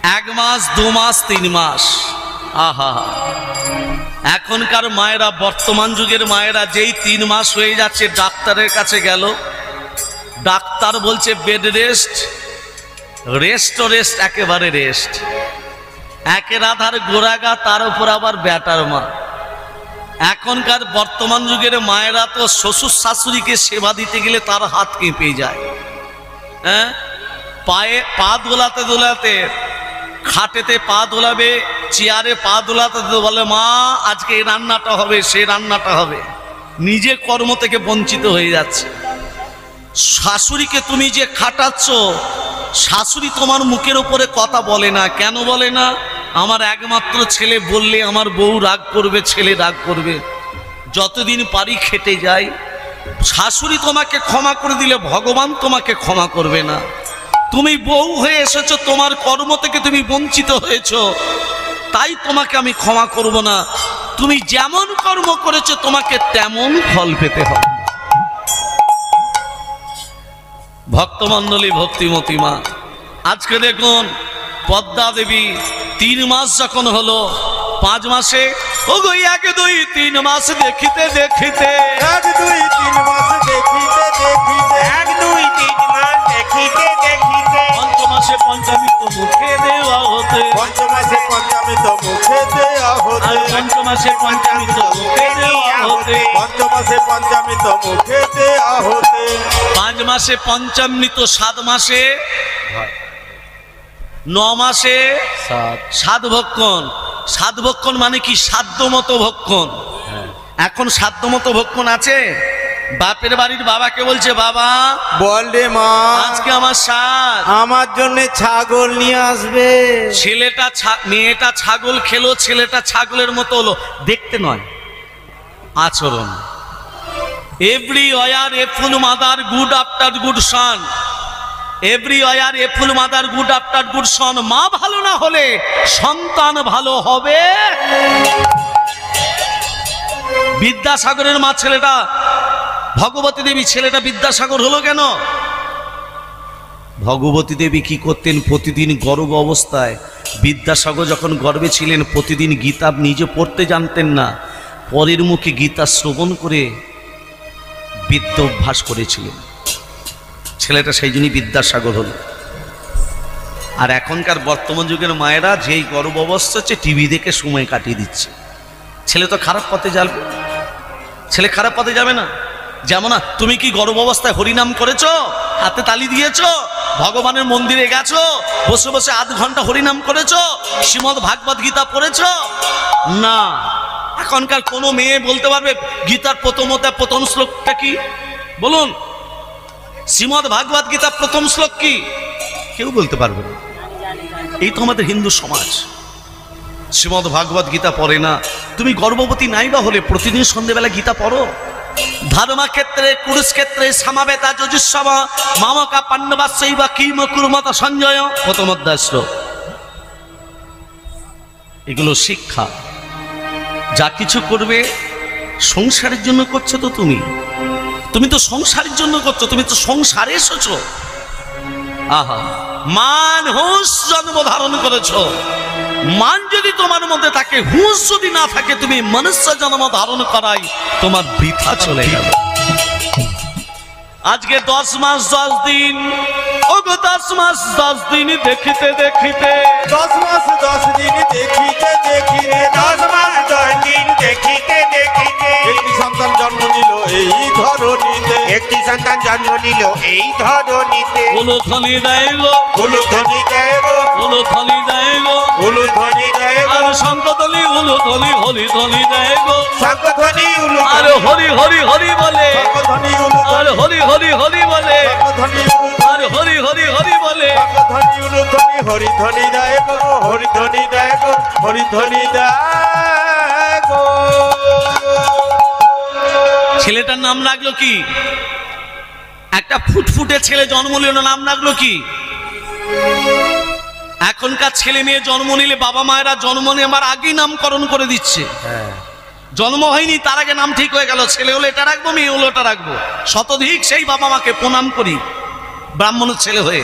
1 মাস 2 মাস 3 মাস। আহা, এখনকার মায়েরা, বর্তমান যুগের মায়েরা যেই 3 মাস হয়ে যাচ্ছে ডাক্তারের কাছে গেল, ডাক্তার বলছে বেড রেস্ট, রেস্ট একেবারে রেস্ট। একের আধার গোড়াগা, তার উপর আবার ব্যাটার মা। এখনকার বর্তমান যুগের মায়েরা তো শ্বশুর শাশুড়িকে সেবা দিতে গেলে তার হাত কেঁপে যায়। হ্যাঁ, পায়ে পা দোলাতে দোলাতে, খাটেতে পা দোলাবে, চেয়ারে পা দোলাতে বলে মা আজকে এই রান্নাটা হবে, সেই রান্নাটা হবে। নিজে কর্ম থেকে বঞ্চিত হয়ে যাচ্ছে। শাশুড়িকে তুমি যে খাটাচ্ছ, শাশুড়ি তোমার মুখের উপরে কথা বলে না। কেন বলে না? আমার একমাত্র ছেলে বললে আমার বউ রাগ করবে, ছেলে রাগ করবে। যতদিন পারি খেটে যাই। শাশুড়ি তোমাকে ক্ষমা করে দিলে ভগবান তোমাকে ক্ষমা করবে না। তুমি বউ হয়ে এসেছো, তোমার কর্ম থেকে তুমি বঞ্চিত হয়েছো, তাই তোমাকে আমি ক্ষমা করব না। তুমি যেমন কর্ম করেছো তোমাকে তেমন ফল পেতে হবে। ভক্তমণ্ডলী, ভক্তিমতী মা, আজকে দেখুন পদ্মা দেবী 3 মাস যখন হলো, 5 মাসে ও গো 1 2 3 মাস দেখিতে দেখিতে, 1 2 3 মাস দেখিতে দেখিতে, 1 2 3 মাস দেখিতে দেখিতে, পঞ্চমাসে পঞ্চামৃত মুখে দেওয়া হতে, পঞ্চমাসে পঞ্চামৃত মুখে দেওয়া হতে, পঞ্চমাসে পঞ্চামৃত মুখে দেওয়া হতে, পঞ্চমাসে পঞ্চামৃত মুখে দেওয়া হতে, 5 মাসে পঞ্চামৃত, 7 মাসে 9 মাসে 7 ভক্ষণ। 7 ভক্ষণ মানে কি? সাধ্য মতো ভক্ষণ। এখন সাধ্য মতো ভক্ষণ আছে? বাপের বাড়ির বাবাকে বলছে বাবা বল রে মা আজকে আমার সাথ, আমার জন্য ছাগল নিয়ে আসবে। ছেলেটা মেয়েটা ছাগল খেলো, ছেলেটা ছাগলের মতো হলো, দেখতে নয় আচরণ। এভরি ওয়ার এ ফুল মাদার গুড আফটার গুড সন, এভরি ওয়ার এ ফুল মাদার গুড আফটার গুড সন। মা ভালো না হলে সন্তান ভালো হবে। বিদ্যাসাগরের মা ছেলেটা, ভগবতী দেবী ছেলেটা বিদ্যাসাগর হলো কেন? ভগবতী দেবী কি করতেন? প্রতিদিন গর্ভ অবস্থায়, বিদ্যাসাগর যখন গর্ভে ছিলেন প্রতিদিন গীতা নিজে পড়তে জানতেন না, পরের মুখে গীতা শ্রবণ করে বিদ্যা অভ্যাস করেছিলেন। ছেলেটা সেই জন্যই বিদ্যাসাগর হলো। আর এখনকার বর্তমান যুগের মায়েরা যেই গর্ভ অবস্থা হচ্ছে টিভি দেখে সময় কাটিয়ে দিচ্ছে। ছেলে তো খারাপ পথে যাবে, ছেলে খারাপ পথে যাবে না। যেমন না, তুমি কি গর্ভ অবস্থায় হরিনাম করেছো, হাতে তালি দিয়েছো, ভগবানের মন্দিরে গেছো, বসে বসে আধ ঘন্টা হরিনাম করেছো, শ্রীমদ ভাগবত গীতা পড়েছো? না। এখনকার কোনো মেয়ে বলতে পারবে গীতার প্রথম শ্লোকটা কি? বলুন, শ্রীমদ ভাগবত গীতা প্রথম শ্লোক কি? কেউ বলতে পারবে না। এই তো আমাদের হিন্দু সমাজ, শ্রীমদ ভাগবত গীতা পড়ে না। তুমি গর্ভবতী নাই বা হলে প্রতিদিন সন্ধ্যেবেলা গীতা পড়ো। ধর্মক্ষেত্রে কুরুক্ষেত্রে সমাবেতা যজুঃসম মামকা পাণ্ডবাস্যৈবা কিম কুর্মত সঞ্জয়, প্রথম অধ্যায় শ্লোক। এগুলো শিক্ষা। যা কিছু করবে সংসারের জন্য করছো তো তুমি তো সংসারের জন্য করছো, তুমি তো সংসারে এসেছো। আহা, মান হুঁশ জন্ম ধারণ করেছো। মান যদি তোমার মধ্যে থাকে, হুঁশ যদি না থাকে, তুমি মনুষ্য জন্ম ধারণ করাই তোমার বৃথা চলে গেল। আজকে 10 মাস 10 দিন, ওগো 10 মাস 10 দিন দেখিতে দেখিতে, 10 মাস 10 দিন দেখিতে দেখিতে, 10 মাস 10 দিন দেখিতে দেখিতে, একটি সন্তান জন্ম নিল এই ধরনীতে, একটি সন্তান জন্ম নিল এই ধরনীতে। উলুধ্বনি দেয় গো, উলুধ্বনি দেয় গো, উলুধ্বনি দেয় গো, উলুধ্বনি দেয় গো, আর শঙ্খধ্বনি উলুধ্বনি হরি ধ্বনি দেয় গো, শঙ্খধ্বনি আর হরি হরি হরি বলে, শঙ্খধ্বনি আর হরি হরি হরি বলে, শঙ্খধ্বনি আর হরি হরি হরি বলে, শঙ্খধ্বনি উলুধ্বনি হরিধ্বনি দেয় গো, হরিধ্বনি দেয় গো, হরিধ্বনি দেয় গো। ছেলেটার নাম রাখলো কি? একটা ফুটফুটে ছেলে জন্ম নিল, নাম রাখলো কি? এখনকার ছেলে মেয়ে জন্ম নিলে বাবা মায়েরা জন্ম নেওয়ার আগেই নামকরণ করে দিচ্ছে। জন্ম হয়নি তার আগে নাম ঠিক হয়ে গেল, ছেলে হলো এটা রাখবো, মেয়ে হলো এটা রাখবো। শতধিক সেই বাবা মাকে প্রণাম করি ব্রাহ্মণের ছেলে হয়ে।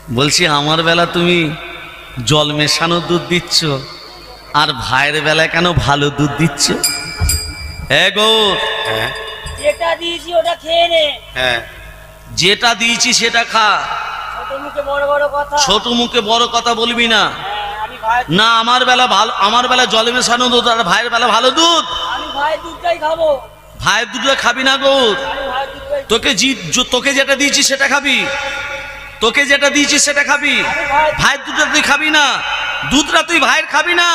বলছি আমার বেলা তুমি জল মেশানো দুধ দিচ্ছ, আর ভাইয়ের বেলায় কেন ভালো দুধ দিচ্ছ? হ্যাঁ গৌর, যেটা দিয়েছি ওটা খেয়ে নে। হ্যাঁ, যেটা দিয়েছি সেটা খা। ছোট মুখে বড় বড় কথা। ছোট মুখে বড় কথা বলবি না। আমি ভাই, না, আমার বেলা ভালো, আমার বেলা জলে মেশানো দুধ, আর ভাইয়ের বেলা ভালো দুধ। আমি ভাইয়ের দুধটাই খাবো। ভাইয়ের দুধটা খাবি না গৌর। আমি ভাইয়ের দুধটাই তোকে যেটা দিয়েছি সেটা খাবি, তোকে যেটা দিয়েছি সেটা খাবি। ভাইয়ের দুধটা তুই খাবি না, দুধটা তুই ভাইয়ের খাবি না।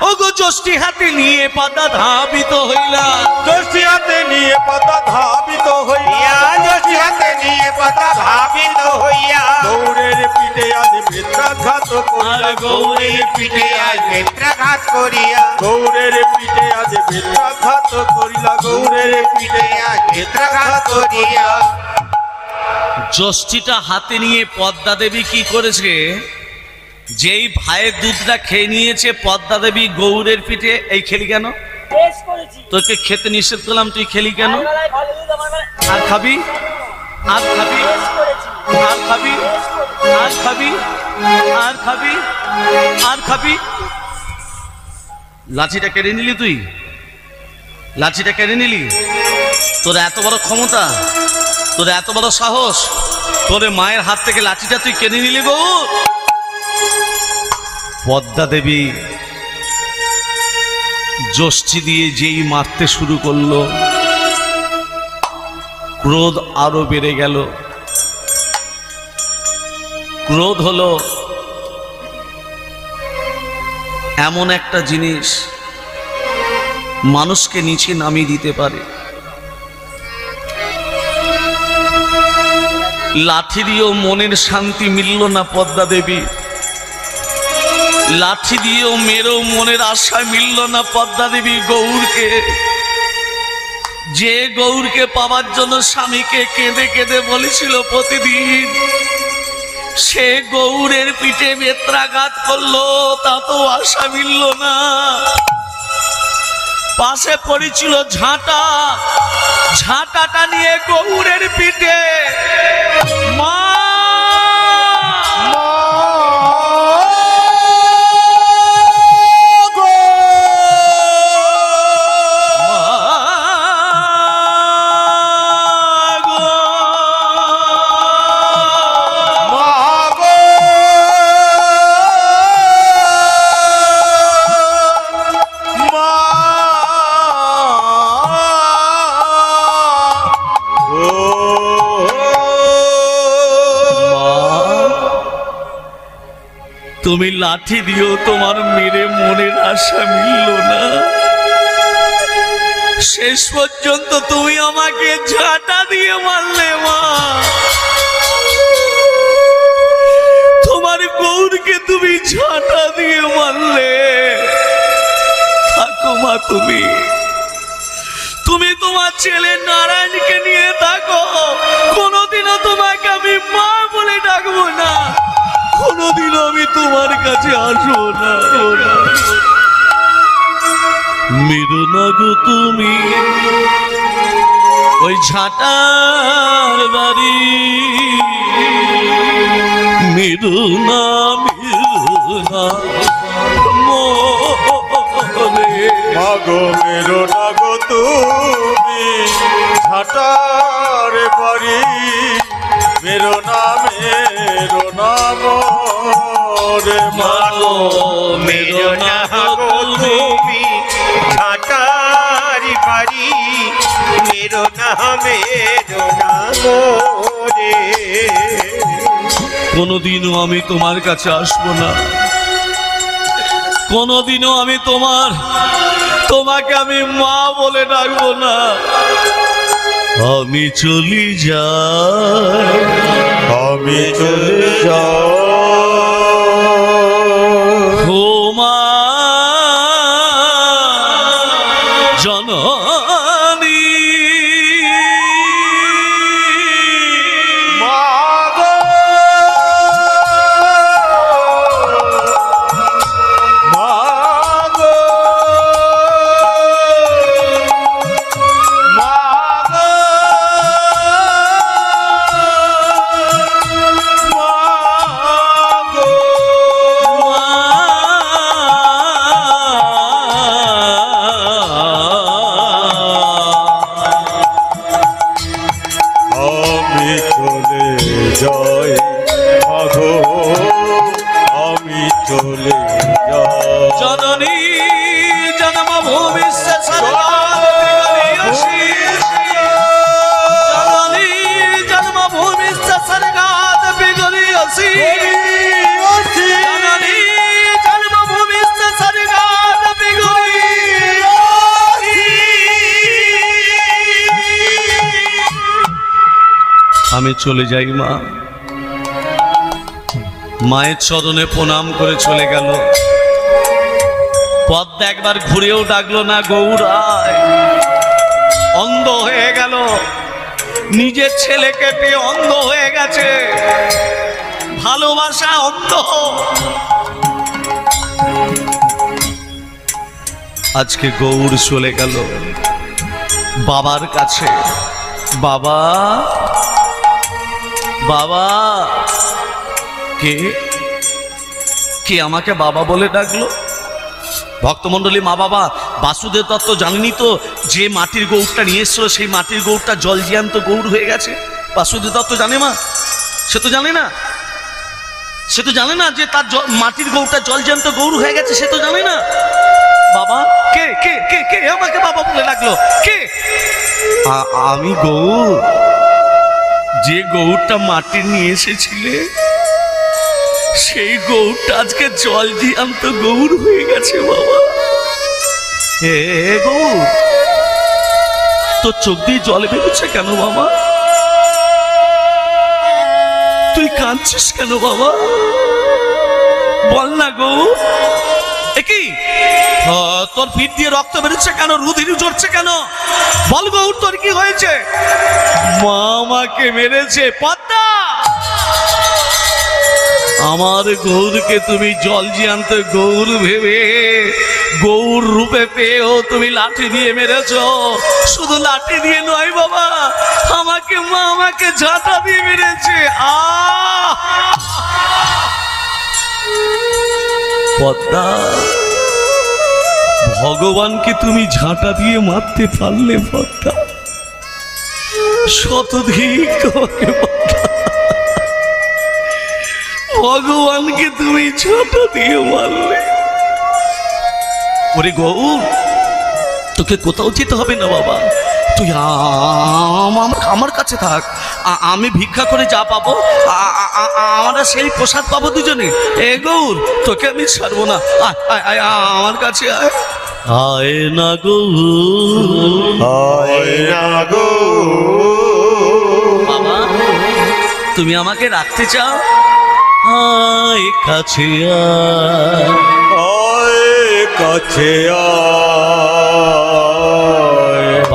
ও গো ষষ্ঠী হাতে নিয়ে পাতা ধাবিত হইলা, ষষ্ঠী হাতে নিয়ে পাতা ধাবিত হইয়া, ষষ্ঠী হাতে নিয়ে পাতা ধাবিত হইয়া, গৌরের পিঠে আজ বেত্রাঘাত করিয়া, গৌরের পিঠে আজ বেত্রাঘাত করিয়া, গৌরের পিঠে আজ বেত্রাঘাত করিলা, গৌরের পিঠে আজ বেত্রাঘাত করিয়া। ষষ্ঠীটা হাতে নিয়ে পদ্মা দেবী কি করেছে? যেই ভাইয়ের দুধটা খেয়ে নিয়েছে পদ্মা দেবী গৌরের পিঠে, এই খেলি কেন? বেশ করেছি। তোকে খেতে নিষেধ করলাম, তুই খেলি কেন? আমার বেলায় ভালো দুধ, আমার বেলায় আর খাবি, আর খাবি, বেশ করেছি। আর খাবি, আর খাবি, আর খাবি, আর খাবি। লাঠিটা কেড়ে নিলি তুই, লাঠিটা কেড়ে নিলি। তোর এত বড় ক্ষমতা, তোর এত বড় সাহস, তোর মায়ের হাত থেকে লাঠিটা তুই কেড়ে নিলি গো। পদ্মা দেবী ষষ্ঠী দিয়ে যেই মারতে শুরু করলো, ক্রোধ আরো বেড়ে গেল। ক্রোধ হলো এমন একটা জিনিস মানুষকে নিচে নামিয়ে দিতে পারে। লাঠি দিয়েও মনের শান্তি মিলল না পদ্মা দেবী, লাঠি দিয়েও মেরেও মনের আশা মিলল না পদ্মা দেবী গৌরকে। যে গৌরকে পাওয়ার জন্য স্বামীকে কেঁদে কেঁদে বলেছিল প্রতিদিন, সে গৌরের পিঠে বেত্রাঘাত করলো, তা তো আশা মিলল না। পাশে পড়েছিল ঝাঁটা, ঝাঁটাটা নিয়ে গৌরের পিঠে মা তুমি লাঠি দিও তোমার মেরে মনের আশা মিলল না। শেষ পর্যন্ত তুমি আমাকে ঝাঁটা দিয়ে মারলে মা। তোমার গৌরকে তুমি ঝাঁটা দিয়ে মারলে। থাকো মা, তুমি তুমি তোমার ছেলে নারায়ণকে নিয়ে থাকো। কোনোদিনও তোমাকে আমি মা বলে ডাকবো না, কোনোদিনও আমি তোমার কাছে আসবো না। মেরো না গো তুমি ওই ঝাঁটার বাড়ি, মেরো না মাগো মেরো না গো তুমি ঝাঁটার বাড়ি, মেরো না রে মাগো মেরো না গো তুমি ঝাঁটার বাড়ি, মেরো না গো রে। কোনোদিনও আমি তোমার কাছে আসবো না, কোনোদিনও আমি তোমাকে আমি মা বলে ডাকবো না। আমি চলি যাই, আমি চলে যাও ও মা জননী। মাগো মাগো মাগো চলে যা জননী জন্মভূমিশ্চ স্বর্গাৎ বিগলিয়সি জননী জন্মভূমিশ্চ স্বর্গাৎ বিগলিয়সি জননী জন্মভূমিশ্চ স্বর্গাৎ বিগলিয়সি। আমি চলে যাই মা। মায়ের চরণে প্রণাম করে চলে গেল। পদ্মা একবার ঘুরেও ডাকলো না, গৌরায়। অন্ধ হয়ে গেল, নিজের ছেলেকে পেয়ে অন্ধ হয়ে গেছে, ভালোবাসা অন্ধ। আজকে গৌর চলে গেল বাবার কাছে। বাবা, বাবা। কে কে আমাকে বাবা বলে ডাকলো? ভক্তমণ্ডলী, মা বাবা বাসুদেব দত্ত জানেনি তো যে মাটির গৌরটা নিয়ে এসছিল সেই মাটির গৌরটা জল জ্যান্ত গৌর হয়ে গেছে? বাসুদেব দত্ত জানে মা? সে তো জানে না, সে তো জানে না যে তার মাটির গৌরটা জল জ্যান্ত গৌর হয়ে গেছে, সে তো জানে না। বাবা, কে কে কে কে আমাকে বাবা বলে ডাকলো? কে? আমি গৌর, যে গৌরটা মাটির নিয়ে এসেছিলে সেই গৌরটা আজকে জল জ্যান্ত গৌর হয়ে গেছে বাবা। হে গৌর, তোর চোখ দিয়ে জল বেরোচ্ছে কেন বাবা? তুই কাঁদছিস কেন বাবা? বল না গৌর, কি তোর পিঠ দিয়ে রক্ত বেরোচ্ছে কেন? রুধির ঝরছে কেন? বল গৌর, তোর কি হয়েছে? মা আমাকে মেরেছে। পদ্মা, আমার গৌরকে তুমি জল জ্যান্ত গৌর ভেবে গৌর রূপে পেয়েও তুমি লাঠি দিয়ে মেরেছ। শুধু লাঠি দিয়ে নয় বাবা, আমাকে মা আমাকে ঝাঁটা দিয়ে মেরেছে। পদ্মা, ভগবানকে তুমি ঝাঁটা দিয়ে মারতে পারলে পদ্মা? শতধিক তোমাকে ভগবানকে তুমি ঝাঁটা দিয়ে মারলে। ওরে গৌর, তোকে কোথাও যেতে হবে না বাবা, তুই আমার কাছে থাক। আমি ভিক্ষা করে যা পাবো আমরা সেই প্রসাদ পাবো দুজনে। এ গৌর, তোকে আমি ছাড়বো না, আমার কাছে আয়। আয় না গৌর, আয় না গো বাবা, তুমি আমাকে রাখতে চাও? আয় কাছে আয়, আয় কাছে আয়।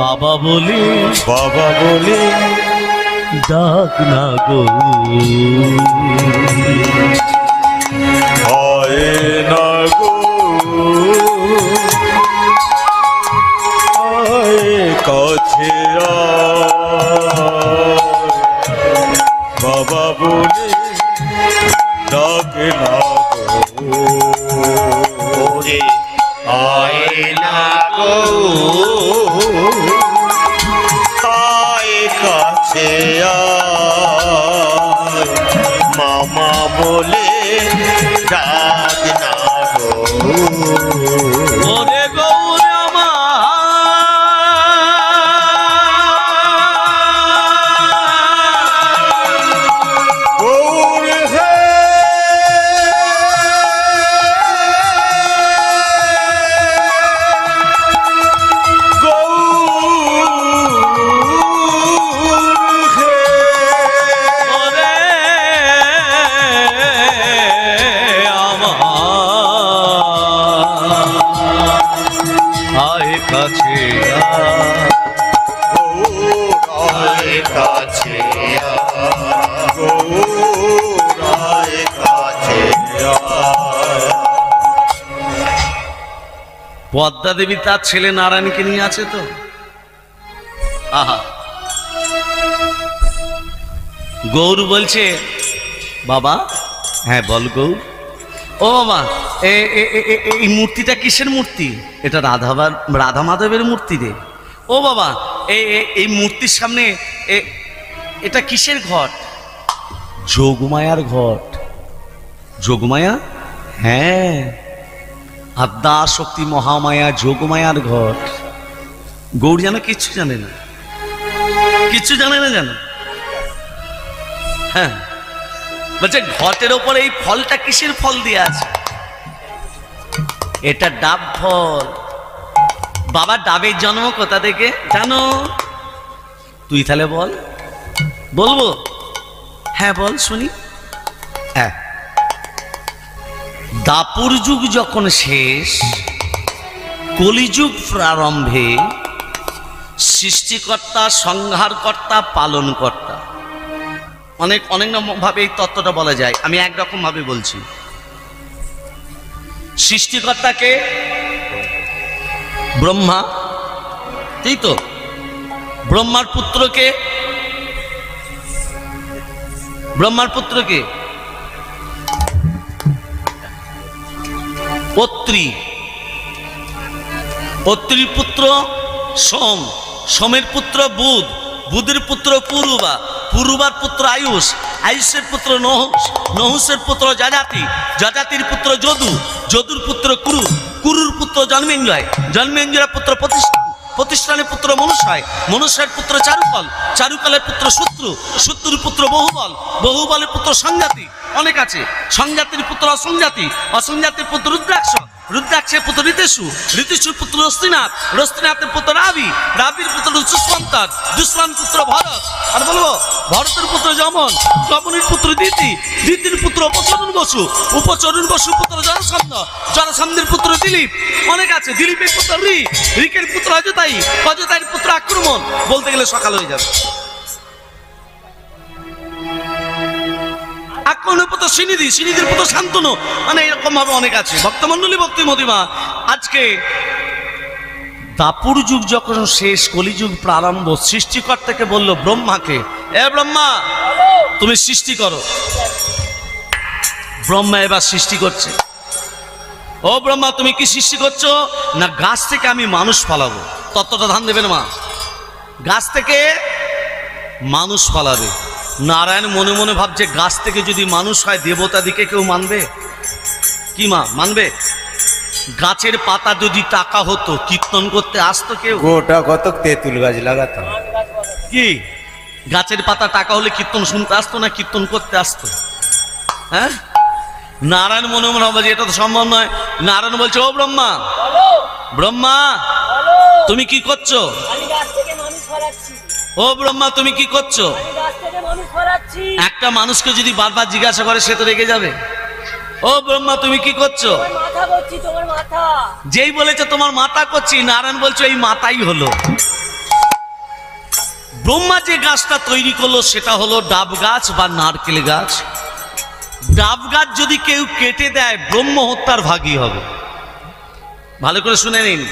বাবা বলি, বাবা বলে ডাক না গো। আয় না গো, আয় কাছে আয়। বাবা বলে ডাকে না গো, ওরে আয় না গো, আয় কাছে আয়। মামা বলে ডাক না গো, ওরে গৌর আমার, গৌর হে গৌর হে। ওরে আমার, আয় কাছে আয়। গৌরায় কাছে আয়, গৌরায় কাছে আয়। পদ্মা দেবী তার ছেলে নারায়ণকে নিয়ে আছে তো। আহা, গৌর বলছে, বাবা। হ্যাঁ বল গৌর। ও বাবা, এই মূর্তিটা কিসের মূর্তি? এটা রাধা মাধবের মূর্তি রে। ও বাবা, এই মূর্তির সামনে এটা কিসের ঘট? যোগমায়ার ঘট। যোগমায়া? হ্যাঁ, আদ্যা শক্তি মহামায়া যোগমায়ার ঘর। গৌর যেন কিচ্ছু জানে না, কিচ্ছু জানে না জানো। হ্যাঁ, বলছে ঘটের ওপর এই ফলটা কিসের ফল দিয়ে আছে? এটা ডাব ফল। বাবা ডাবের জন্ম কোথা থেকে জানো? তুই তাহলে বল। বলবো? হ্যাঁ বল শুনি। হ্যাঁ, দাপুর যুগ যখন শেষ, কলিযুগ প্রারম্ভে সৃষ্টিকর্তা, সংহারকর্তা, পালনকর্তা, অনেক অনেক ভাবে এই তত্ত্বটা বলা যায়। আমি একরকম ভাবে বলছি। সৃষ্টিকর্তাকে ব্রহ্মা, তাই তো? ব্রহ্মার পুত্রকে, ব্রহ্মার পুত্রকে অত্রি, অত্রির পুত্র সোম, সোমের পুত্র বুধ, বুধের পুত্র পুরুবা, পুরুবার পুত্র আয়ুষ, আয়ুষের পুত্র নহুষ, নহুষের পুত্র যজাতি, যজাতির পুত্র যদু, যদুর পুত্র কুরু, কুরুর পুত্র জন্মেঞ্জয়, জন্মেঞ্জয়ের পুত্র প্রতিষ্ঠান, প্রতিষ্ঠানের পুত্র মনুষ্য়, মনুষ্যের পুত্র চারুকল, চারুকলের পুত্র শত্রু, শত্রুর পুত্র বহুবল, বহুবলের পুত্র সংজাতি, অনেক আছে। সংজাতির পুত্র অসংজাতি, অসংজাতির পুত্র রুদ্রাক্ষ, রুদ্রাক্ষের পুত্র ঋতেশু, ঋতেশুর পুত্র রস্তিনাথ, রস্তিনাথের পুত্র রাবি, রাবির পুত্র দুষ্মন্তর, দুষ্মন্ত পুত্র ভরত। আর বলবো ভরতের পুত্র যমন, যমনের পুত্র দিতি, দিতির পুত্র উপচরণ বসু, উপচরণ বসুর পুত্র জরাসন্ধ, জরাসন্ধের পুত্র দিলীপ, অনেক আছে। দিলীপের পুত্র ঋক, ঋকের পুত্র অজতাই, অজতাইয়ের পুত্র আক্রমণ। বলতে গেলে সকাল হয়ে যাবে। আক্রমণের পুত্র সিনিধি, সিনিধির পুত্র শান্তনু, মানে এরকম ভাবে অনেক আছে। ভক্তমন্ডলী, ভক্তি মহিমা। আজকে দাপুর যুগ যখন শেষ, কলিযুগ প্রারম্ভ, সৃষ্টিকর্তাকে বলল ব্রহ্মাকে, এ ব্রহ্মা তুমি সৃষ্টি করো। ব্রহ্মা এবার সৃষ্টি করছে। ও ব্রহ্মা তুমি কি সৃষ্টি করছো? না, গাছ থেকে আমি মানুষ ফলাবো। তত্ত্বটা ধান দেবেন মা। গাছ থেকে মানুষ ফলাবে। নারায়ণ মনে মনে ভাবছে গাছ থেকে যদি মানুষ হয় দেবতা দিকে কেউ মানবে কি? মা মানবে? গাছের পাতা যদি টাকা হতো কীর্তন করতে আসতো কেউ? গোটা কত তেঁতুল গাছ লাগাতাম। কি গাছের পাতা টাকা হলে কীর্তন শুনতে আসতো না কীর্তন করতে আসতো? হ্যাঁ, নারায়ণ মনে মনে ভাবছে এটা তো সম্ভব নয়। নারায়ণ বলছে ও ব্রহ্মা, ব্রহ্মা তুমি কি করছো? ও ব্রহ্মা তুমি কি করছো? একটা মানুষকে যদি বারবার জিজ্ঞাসা করে সে তো রেগে যাবে। ও ব্রহ্মা তুমি কি করছো? যেই বলেছে তোমার মাথা করছি, নারায়ণ বলছো এই মাথাই হলো। ব্রহ্মা যে গাছটা তৈরি করলো সেটা হলো ডাব গাছ বা নারকেল গাছ। ডাব গাছ যদি কেউ কেটে দেয় ব্রহ্ম হত্যার ভাগী হবে। ভালো করে শুনে নিন,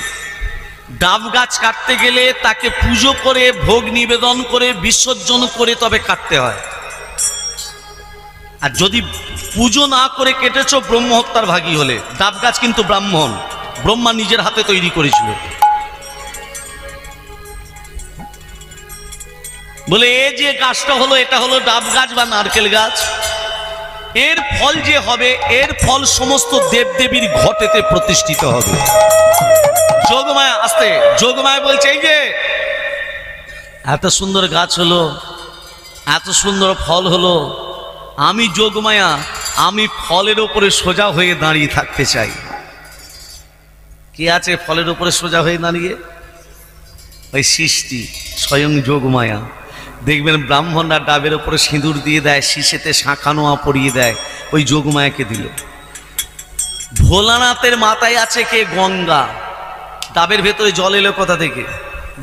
ডাব গাছ কাটতে গেলে তাকে পুজো করে, ভোগ নিবেদন করে, বিসর্জন করে তবে কাটতে হয়। আর যদি পুজো না করে কেটেছো ব্রহ্ম হত্যার ভাগী হলে। ডাব গাছ কিন্তু ব্রাহ্মণ, ব্রহ্মা নিজের হাতে তৈরি করেছিল। বলে এই যে গাছটা হলো এটা হলো ডাব গাছ বা নারকেল গাছ। এর ফল যে হবে, এর ফল সমস্ত দেবদেবীর ঘটেতে প্রতিষ্ঠিত হবে। যোগমায়া আসতে, যোগমায়া বলছে এই যে এত সুন্দর গাছ হলো, এত সুন্দর ফল হলো, আমি যোগমায়া আমি ফলের উপরে সোজা হয়ে দাঁড়িয়ে থাকতে চাই। কে আছে ফলের উপরে সোজা হয়ে দাঁড়িয়ে? ওই সৃষ্টি স্বয়ং যোগমায়া। দেখবেন ব্রাহ্মণরা ডাবের উপরে সিঁদুর দিয়ে দেয়, শিশেতে শাঁখা নোয়া পরিয়ে দেয়, ওই যোগমায়াকে দিল। ভোলানাথের মাথায় আছে কে? গঙ্গা। ডাবের ভেতরে জল এলো কোথা থেকে?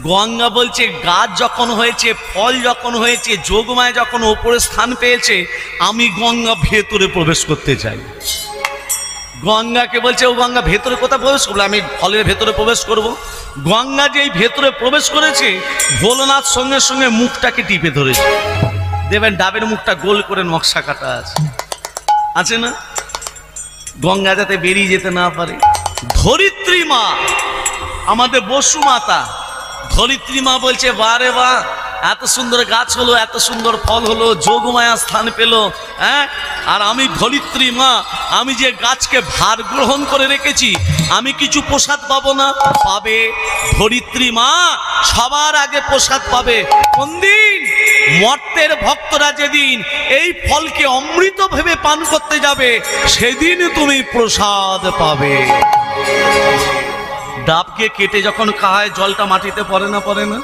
গঙ্গা বলছে গাছ যখন হয়েছে, ফল যখন হয়েছে, যোগমায়া যখন ওপরে স্থান পেয়েছে, আমি গঙ্গা ভেতরে প্রবেশ করতে চাই। গঙ্গাকে বলছে ও গঙ্গা ভেতরে কোথায় প্রবেশ করবো? আমি ফলের ভেতরে প্রবেশ করব। গঙ্গা যেই ভেতরে প্রবেশ করেছে, ভোলানাথ সঙ্গে সঙ্গে মুখটাকে টিপে ধরেছে। দেখবেন ডাবের মুখটা গোল করে নকশা কাটা আছে, আছে না? গঙ্গা যাতে বেরিয়ে যেতে না পারে। ধরিত্রী মা, আমাদের বসু মাতা, ধরিত্রী মা বলছে বারে বা, এত সুন্দর গাছ হলো, এত সুন্দর ফল হলো, যোগমায়া স্থান পেল, হ্যাঁ, আর আমি ধরিত্রী মা আমি যে গাছকে ভার গ্রহণ করে রেখেছি, আমি কিছু প্রসাদ পাবো না? পাবে। ধরিত্রী মা সবার আগে প্রসাদ পাবে। কোন দিন? মর্তের ভক্তরা যেদিন এই ফলকে অমৃত ভেবে পান করতে যাবে, সেদিন তুমি প্রসাদ পাবে। ডাবকে কেটে যখন খায়, জলটা মাটিতে পড়ে না পড়ে না?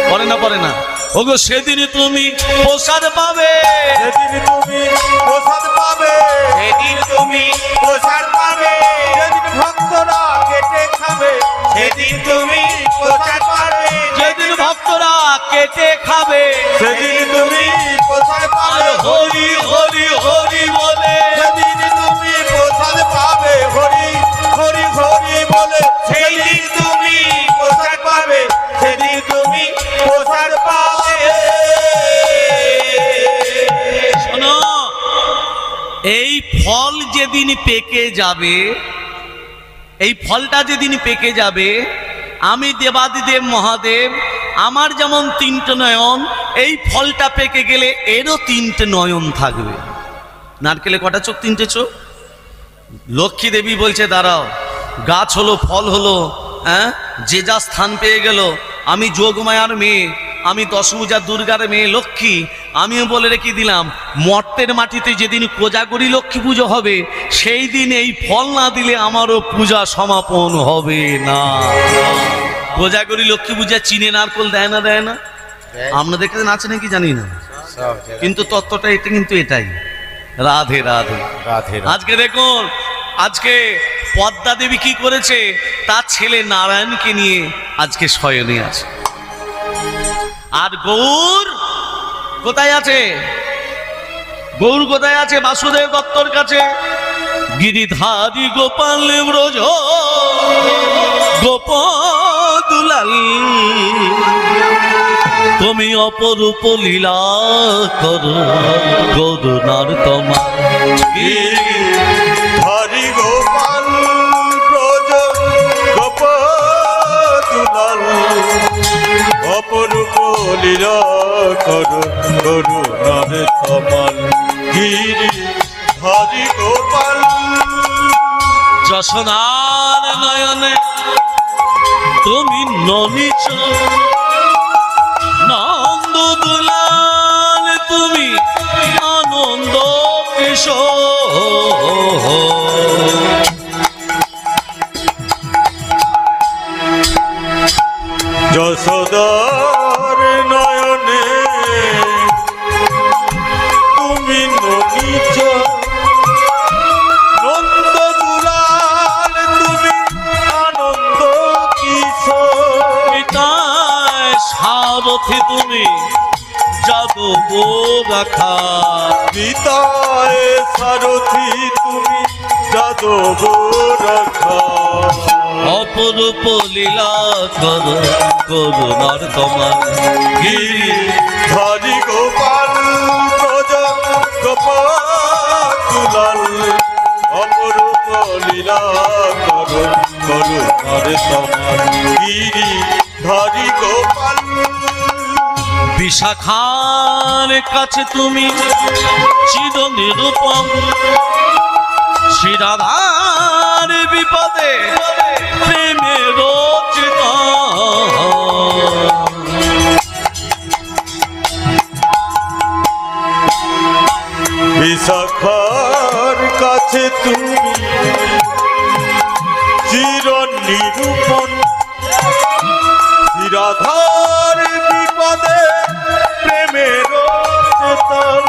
পড়ে না পড়ে না? ওগো সেদিন তুমি প্রসাদ পাবে, সেদিন তুমি প্রসাদ পাবে, সেদিন তুমি প্রসাদ পাবে, যেদিন ভক্তরা কেটে খাবে, সেদিন তুমি প্রসাদ পাবে, যেদিন ভক্তরা কেটে খাবে, সেদিন তুমি প্রসাদ আর পাবে, হরি হরি হরি বলে সেদিন তুমি প্রসাদ পাবে, হরি হরি হরি বলে, সেদিন তুমি প্রসাদ পাবে, সেদিন তুমি প্রসাদ পাবে। শোনো, এই ফল যেদিন পেকে যাবে, এই ফলটা যেদিন পেকে যাবে, আমি দেবাদিদেব মহাদেব, আমার যেমন তিনটে নয়ন, এই ফলটা পেকে গেলে এরও তিনটে নয়ন থাকবে। নারকেলে কটা চোখ? তিনটে চোখ। লক্ষ্মী দেবী বলছে দাঁড়াও, গাছ হলো, ফল হলো, হ্যাঁ, যে যা স্থান পেয়ে গেল। আমি যোগমায়ার মেয়ে, আমি দশভুজা দুর্গার মেয়ে লক্ষ্মী, আমিও বলে রেখে দিলাম, মর্তের মাটিতে যেদিন কোজাগরী লক্ষ্মী পুজো হবে, সেই দিন এই ফল না দিলে আমারও পূজা সমাপন হবে না। কোজাগরী লক্ষ্মী পূজা চিনে নারকল দেয় না? দেয় না? আপনাদের কাছে আছে নাকি জানি না, কিন্তু তত্ত্বটা এটা কিন্তু এটাই। রাধে রাধে রাধে আজকে দেখুন, আজকে পদ্মা দেবী কি করেছে, তার ছেলে নারায়ণকে নিয়ে আজকে শয়নে আছে। আর গৌর কোথায় আছে? গৌর কোথায় আছে? বাসুদেব দত্তর কাছে। গিরিধারী গোপাল ব্রজ গোপদুলাল, তুমি অপরূপ লীলা করো করুণার তোমার। হরি গোপাল ব্রজ গোপদুলাল, অপরূপ লীলা করো করুণার তমাল। গিরি হরি গোপাল, যশোদার নয়নে তুমি ননিচ, নন্দ দুলাল তুমি আনন্দ কিশোর। যশোদার নয়নে তুমি ননিচ, নন্দ দুলাল তুমি আনন্দ কিশোর। পিতায় সারথি তুমি যাদব রাখা, পিতায় সারথি তুমি যাদব রাখা। অপরূপ লীলা করো করুণার তোমার। গিরি হরি গোপাল ব্রজ গোপদুলাল, অপরূপ লীলা করো করুণার তমাল। গিরি হরি গোপাল, বিশাখার কাছে তুমি চির নিরূপম, শ্রীরাধার বিপদে প্রেমের বিশাখার কাছে তুমি চির নিরূপণ, শ্রীরাধার বিপদে প্রেমের চেতন।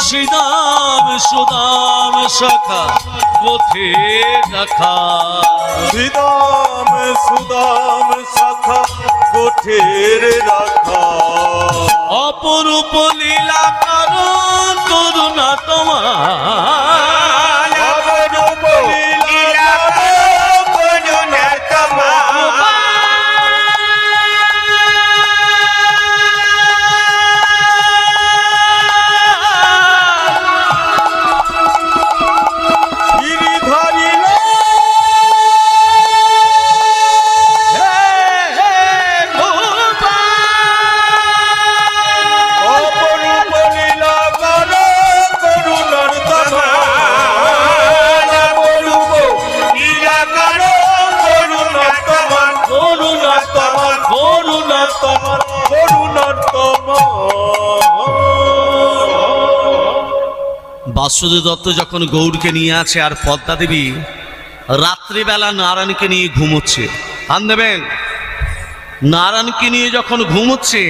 শ্রীদাম সুদাম সখা পথে রাখা, শ্রীদাম সুদাম সখা গোঠের রাখা। অপরূপ লীলা করো করুণা তোমার। অপরূপ লীলা করুণার তোমার। গিরিধারী অপরূপ লীলা করো করুণার তোমার। বাসুদেব দত্ত যখন গৌরকে নিয়ে আছে আর পদ্মা দেবী রাত্রিবেলা নারায়ণকে নিয়ে ঘুমোচ্ছে, কান দেবেন, নারায়ণকে নিয়ে যখন ঘুমোচ্ছে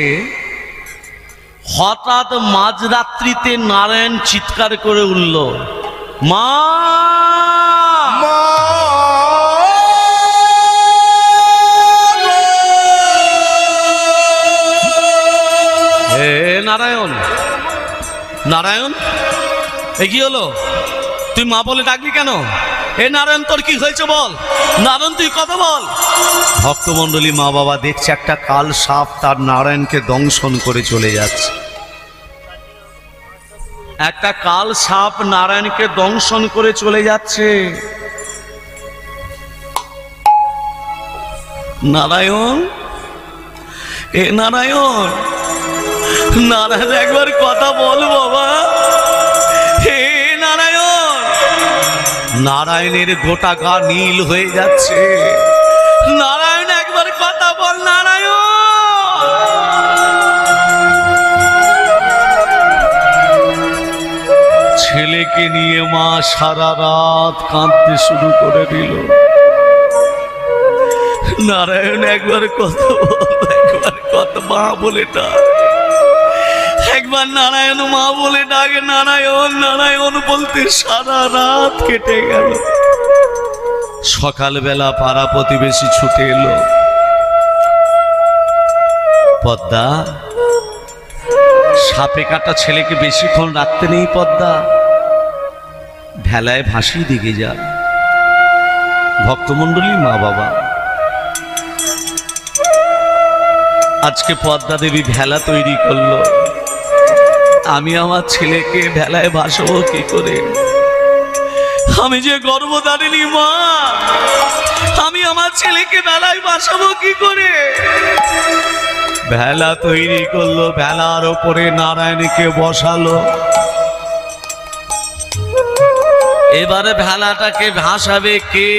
হঠাৎ মাঝরাত্রিতে নারায়ণ চিৎকার করে উঠল, মা হে নারায়ণ, নারায়ণ এ কি হলো? তুই মা বলে ডাকলি কেন? এ নারায়ণ তোর কি হয়েছে বল, নারায়ণ তুই কথা বল। ভক্তমণ্ডলী মা বাবা দেখছে একটা কাল সাপ তার নারায়ণকে দংশন করে চলে যাচ্ছে। একটা কাল সাপ নারায়ণকে দংশন করে চলে যাচ্ছে। নারায়ণ, এ নারায়ণ, নারায়ণ একবার কথা বল বাবা, হে নারায়ণ। নারায়ণের গোটা গা নীল হয়ে যাচ্ছে। নারায়ণ একবার কথা বল নারায়ণ। ছেলেকে নিয়ে মা সারা রাত কাঁদতে শুরু করে দিল। নারায়ণ একবার কথা বল, একবার কথা মা বলে ডাক, একবার নারায়ণ মা বলে ডাকে। নারায়ণ নারায়ণ বলতে সারা রাত কেটে গেল। সকালবেলা পাড়া প্রতিবেশী ছুটে এলো, পদ্মা সাপে কাটা ছেলেকে বেশিক্ষণ রাখতে নেই, পদ্মা ভেলায় ভাসিয়ে দিকে যা। ভক্তমণ্ডলী মা বাবা আজকে পদ্মা দেবী ভেলা তৈরি করলো। আমি আমার ছেলেকে ভেলায় ভাসাবো কি করে? আমি যে গর্ভধারিণী মা, আমি আমার ছেলেকে ভেলায় ভাসাবো কি করে? ভেলা তৈরি করলো, ভেলার ওপরে নারায়ণকে বসালো। এবারে ভেলাটাকে ভাসাবে কে?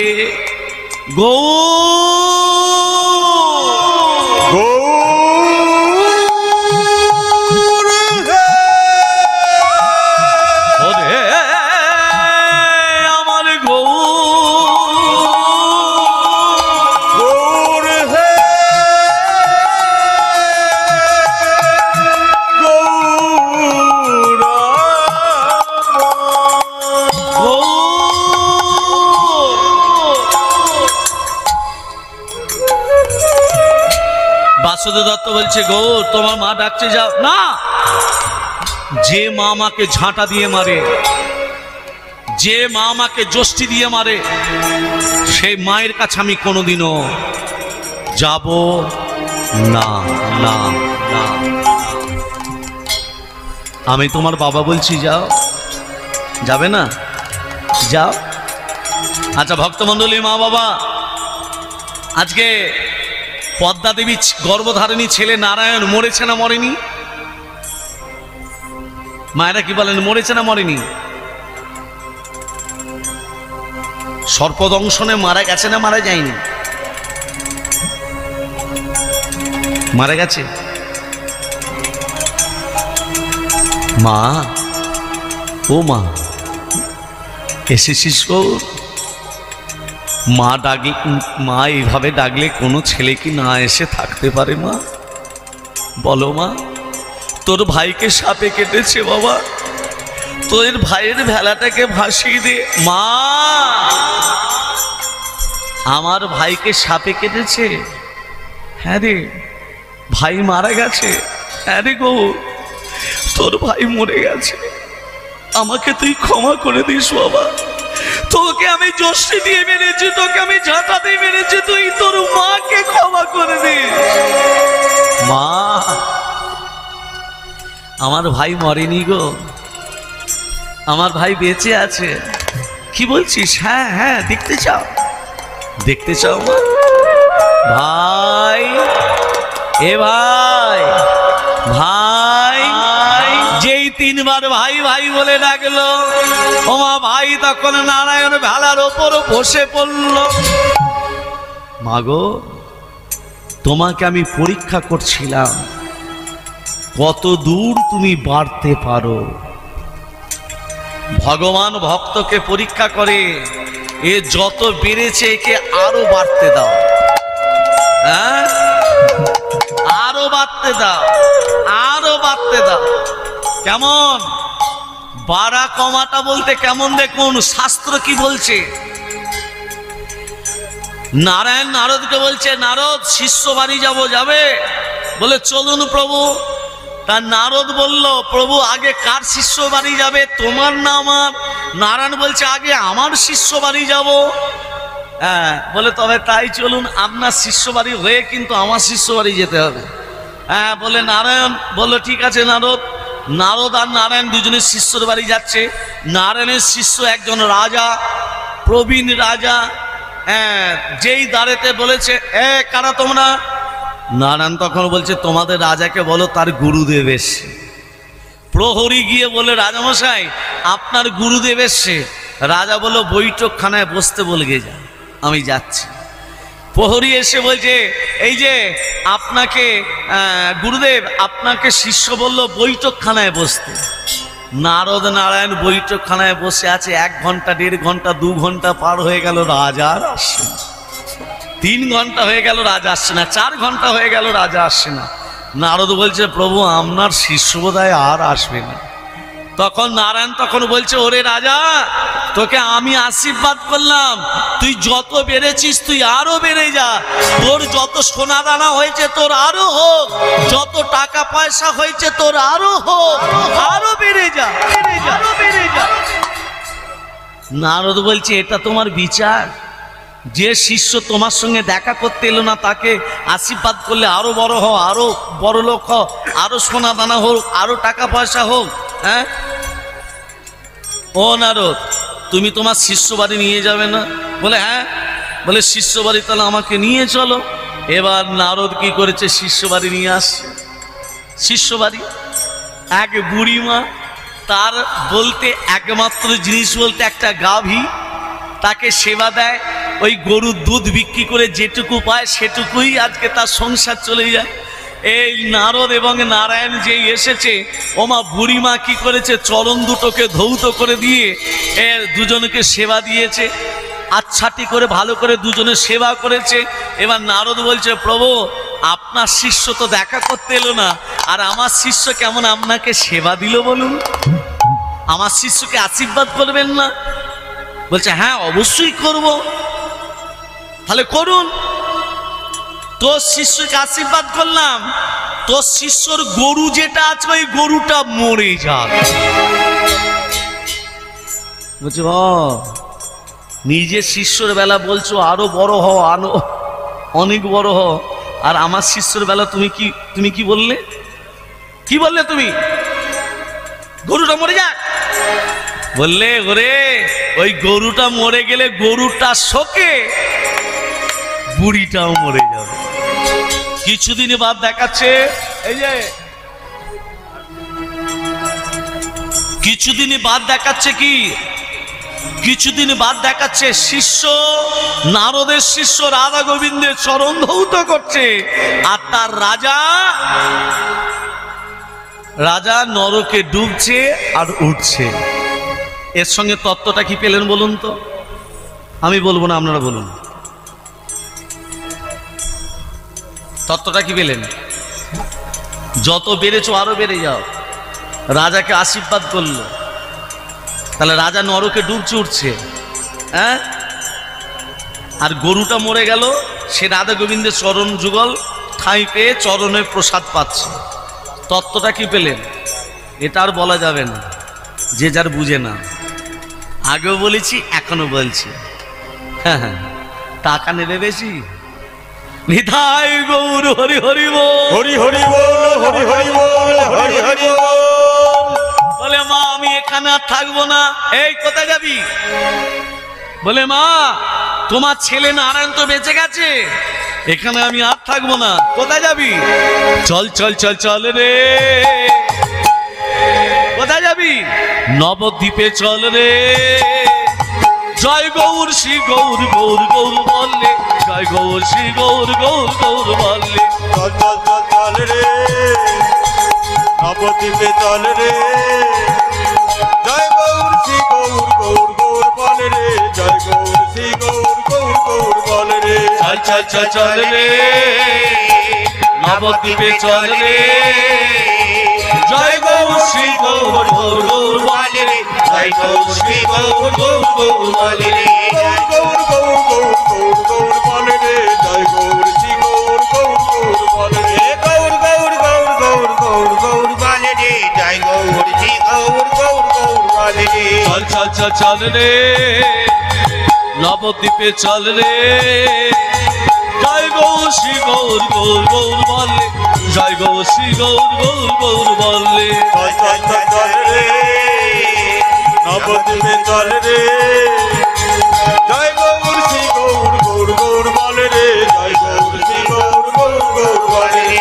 বাসুদেব দত্ত বলছে, গৌর তোমার মা ডাকছে, যাও না। যে মা আমাকে ঝাঁটা দিয়ে মারে, যে মা আমাকে যষ্টি দিয়ে মারে, সেই মায়ের কাছে আমি কোনোদিনও যাব না, না না। আমি তোমার বাবা বলছি, যাও। যাবে না? যাও। আচ্ছা ভক্তমণ্ডলী মা বাবা, আজকে পদ্মা দেবী গর্ভধারিণী ছেলে নারায়ণ মরেছে না মরেনি? মায়েরা কি বলেন, মরেছে না মরেনি? সর্পদংশনে মারা গেছে না মারা যায়নি? মারা গেছে। মা, ও মা এসেছিস গো? মা ডাকলে, মা এইভাবে ডাকলে কোনো ছেলে কি না এসে থাকতে পারে? মা বলো মা, তোর ভাইকে সাপে কেটেছে বাবা, তোর ভাইয়ের ভেলাটাকে ভাসিয়ে দে। মা, আমার ভাইকে সাপে কেটেছে। হ্যাঁ রে, ভাই মারা গেছে। হ্যাঁ রে গো, তোর ভাই মরে গেছে, আমাকে তুই ক্ষমা করে দিস বাবা। তোকে আমি যষ্টি দিয়ে মেরেছি, তোকে আমি ঝাঁটা দিয়ে মেরেছি, তুই তোর মাকে ক্ষমা করে দিস। মা, আমার ভাই মরেনি গো, আমার ভাই বেঁচে আছে। কি বলছিস? হ্যাঁ হ্যাঁ, দেখতে চাও? দেখতে চাও মা? ভাই, এ ভাই, ভাই, যেই তিনবার ভাই ভাই বলে ডাকলো, ও মা ভাই তখন নারায়ণ ভেলার ওপর বসে পড়ল। মাগো, তোমাকে আমি পরীক্ষা করছিলাম কত দূর তুমি বাড়তে পারো। ভগবান ভক্তকে পরীক্ষা করে, এ যত বেড়েছে একে আরো বাড়তে দাও, হ্যাঁ আরো বাড়তে দাও, আরো বাড়তে দাও। কেমন বাড়া কমাটা বলতে কেমন দেখুন, শাস্ত্র কি বলছে। নারায়ণ নারদকে বলছে, নারদ শিষ্য বাড়ি যাবে? বলে চলুন প্রভু। তার নারদ বলল, প্রভু আগে কার শিষ্য বাড়ি যাবে, তোমার না আমার? নারায়ণ বলছে, আগে আমার শিষ্য বাড়ি যাব। হ্যাঁ, বলে তবে তাই চলুন, আপনার শিষ্য বাড়ি হয়ে কিন্তু আমার শিষ্য বাড়ি যেতে হবে। হ্যাঁ, বলে নারায়ণ বললো ঠিক আছে নারদ। নারদ আর নারায়ণ দুজনের শিষ্যর বাড়ি যাচ্ছে। নারায়ণের শিষ্য একজন রাজা, প্রবীণ রাজা। হ্যাঁ, যেই দাঁড়েতে বলেছে, কারা তোমরা? নারায়ণ তখন বলছে, তোমাদের রাজাকে বলো তার গুরুদেব এসছে। প্রহরী গিয়ে বলে, রাজামশাই আপনার গুরুদেব এসছে। রাজা বলল, বৈঠকখানায় বসতে বলে যা, আমি যাচ্ছি। প্রহরী এসে বলছে, এই যে আপনাকে গুরুদেব আপনাকে শিষ্য বলল বৈঠকখানায় বসতে। নারদ নারায়ণ বৈঠকখানায় বসে আছে। 1 ঘন্টা 1.5 ঘন্টা 2 ঘন্টা পার হয়ে গেল, রাজা আর আসছে না। 3 ঘন্টা হয়ে গেল, রাজা আসছে না। 4 ঘন্টা হয়ে গেল, রাজা আসছে না। নারদ বলছে, প্রভু আপনার শিষ্য বোধহয় আর আসবে না। তখন নারায়ণ তখন বলছে, ওরে রাজা, তোকে আমি আশীর্বাদ করলাম, তুই যত বেড়েছিস তুই আরো বেড়ে যা। তোর যত সোনা দানা হয়েছে তোর আরো হোক, যত টাকা পয়সা হয়েছে তোর আরো হোক, আরো বেড়ে যা, বেড়ে যা, বেড়ে যা। নারদ বলছে, এটা তোমার বিচার? যে শিষ্য তোমার সঙ্গে দেখা করতে এলো না তাকে আশীর্বাদ করলে আরো বড় হও, আরো বড় লোক হও, আরো সোনা দানা হোক, আরো টাকা পয়সা হোক? হ্যাঁ, ও নারদ, তুমি তোমার শিষ্য বাড়ি নিয়ে যাবে না? বলে হ্যাঁ। বলে শিষ্য বাড়ি তাহলে আমাকে নিয়ে চলো। এবার নারদ কি করেছে, শিষ্য বাড়ি নিয়ে আসছে। শিষ্য বাড়ি এক বুড়িমা, তার বলতে একমাত্র জিনিস বলতে একটা গাভী, তাকে সেবা দেয়। ওই গরুর দুধ বিক্রি করে যেটুকু পায় সেটুকুই আজকে তার সংসার চলে যায়। এই নারদ এবং নারায়ণ যেই এসেছে, ওমা বুড়িমা কি করেছে, চরণ দুটোকে ধৌত করে দিয়ে দুজনকে সেবা দিয়েছে, আচ্ছাটি করে ভালো করে দুজনের সেবা করেছে। এবার নারদ বলছে, প্রভু আপনার শিষ্য তো দেখা করতে এলো না, আর আমার শিষ্য কেমন আপনাকে সেবা দিল বলুন? আমার শিষ্যকে আশীর্বাদ করবেন না? বলছে, হ্যাঁ অবশ্যই করব। তাহলে করুন। তোর শিষ্যকে আশীর্বাদ করলাম, তোর শিষ্যর গরু যেটা আছে ওই গরুটা মরে যাবে। বলছে, নিজের শিষ্যর বেলা বলছো আরো বড় হও, আরো অনেক বড় হও, আর আমার শিষ্যর বেলা তুমি কি বললে? কি বললে তুমি? গরুটা মরে যাক বললে? ওরে, ওই গরুটা মরে গেলে গরুটা শোকে বুড়িটাও মরে যাবে। কিছুদিন বাদ দেখাচ্ছে, এই যে কিছুদিন বাদ দেখাচ্ছে কি, কিছুদিন বাদ দেখাচ্ছে শিষ্য, নারদের শিষ্য রাধা গোবিন্দের চরণ ধৌত করছে, আর তার রাজা নরকে ডুবছে আর উঠছে। এর সঙ্গে তত্ত্বটা কি পেলেন বলুন তো? আমি বলবো না, আপনারা বলুন তত্ত্বটা কি পেলেন? যত বেড়েছো আরো বেড়ে যাও। রাজাকে আশীর্বাদ করলো, তাহলে রাজা নরকে ডুবছে উঠছে, হ্যাঁ, আর গরুটা মরে গেল, সে রাধা গোবিন্দের চরণ যুগল ঠাঁই পেয়ে চরণে প্রসাদ পাচ্ছে। তত্ত্বটা কি পেলেন? এটা আর বলা যাবে না, যে যার বুঝে না। আগেও বলেছি, এখনো বলছি, হ্যাঁ হ্যাঁ, টাকা নেবে বেশি। নিতাই গৌর হরি হরি বল, হরি হরি বল, হরি হরি বল, হরি হরি বল। বলে মা আমি এখানে আর থাকবো না। এই কোথায় যাবি? বলে মা তোমার ছেলে নারায়ণ তো বেঁচে গেছে, এখানে আমি আর থাকবো না। কোথায় যাবি? চল চল চল চল রে। কোথায় যাবি? নবদ্বীপে চল রে। জয় গৌর শ্রী গৌর গৌর গৌর বললে, জয় গৌর শ্রী গৌর গৌর গৌর বললে। চল চল চল চল রে, নবদ্বীপে চল রে। জয় গৌর শ্রী শ্রী গৌর গৌর গৌর বলে রে চল চল চল চল রে নবদ্বীপে চল রে জয় গৌর শ্রী গৌর গৌর গৌর বলে রে জয় গৌর শ্রী গৌর গৌর গৌর বলে রে গৌর গৌর গৌর গৌর গৌর বলে রে জয় গৌর শ্রী গৌর গৌর গৌর বলে রে গৌর গৌর গৌর গৌর গৌর গৌর বলে রে জয় গৌর শ্রী গৌর গৌর গৌর বলে রে চল চল চল চল রে নবদ্বীপে চল রে জয় গৌর শ্রী গৌর গৌর গৌর বলে জয় গৌর শ্রী গৌর গৌর গৌর বলে চল চল চল চল রে নবদ্বীপে চল রে জয় গৌর শ্রী গৌর গৌর গৌর বলে রে জয় গৌর শ্রী গৌর গৌর গৌর বলে রে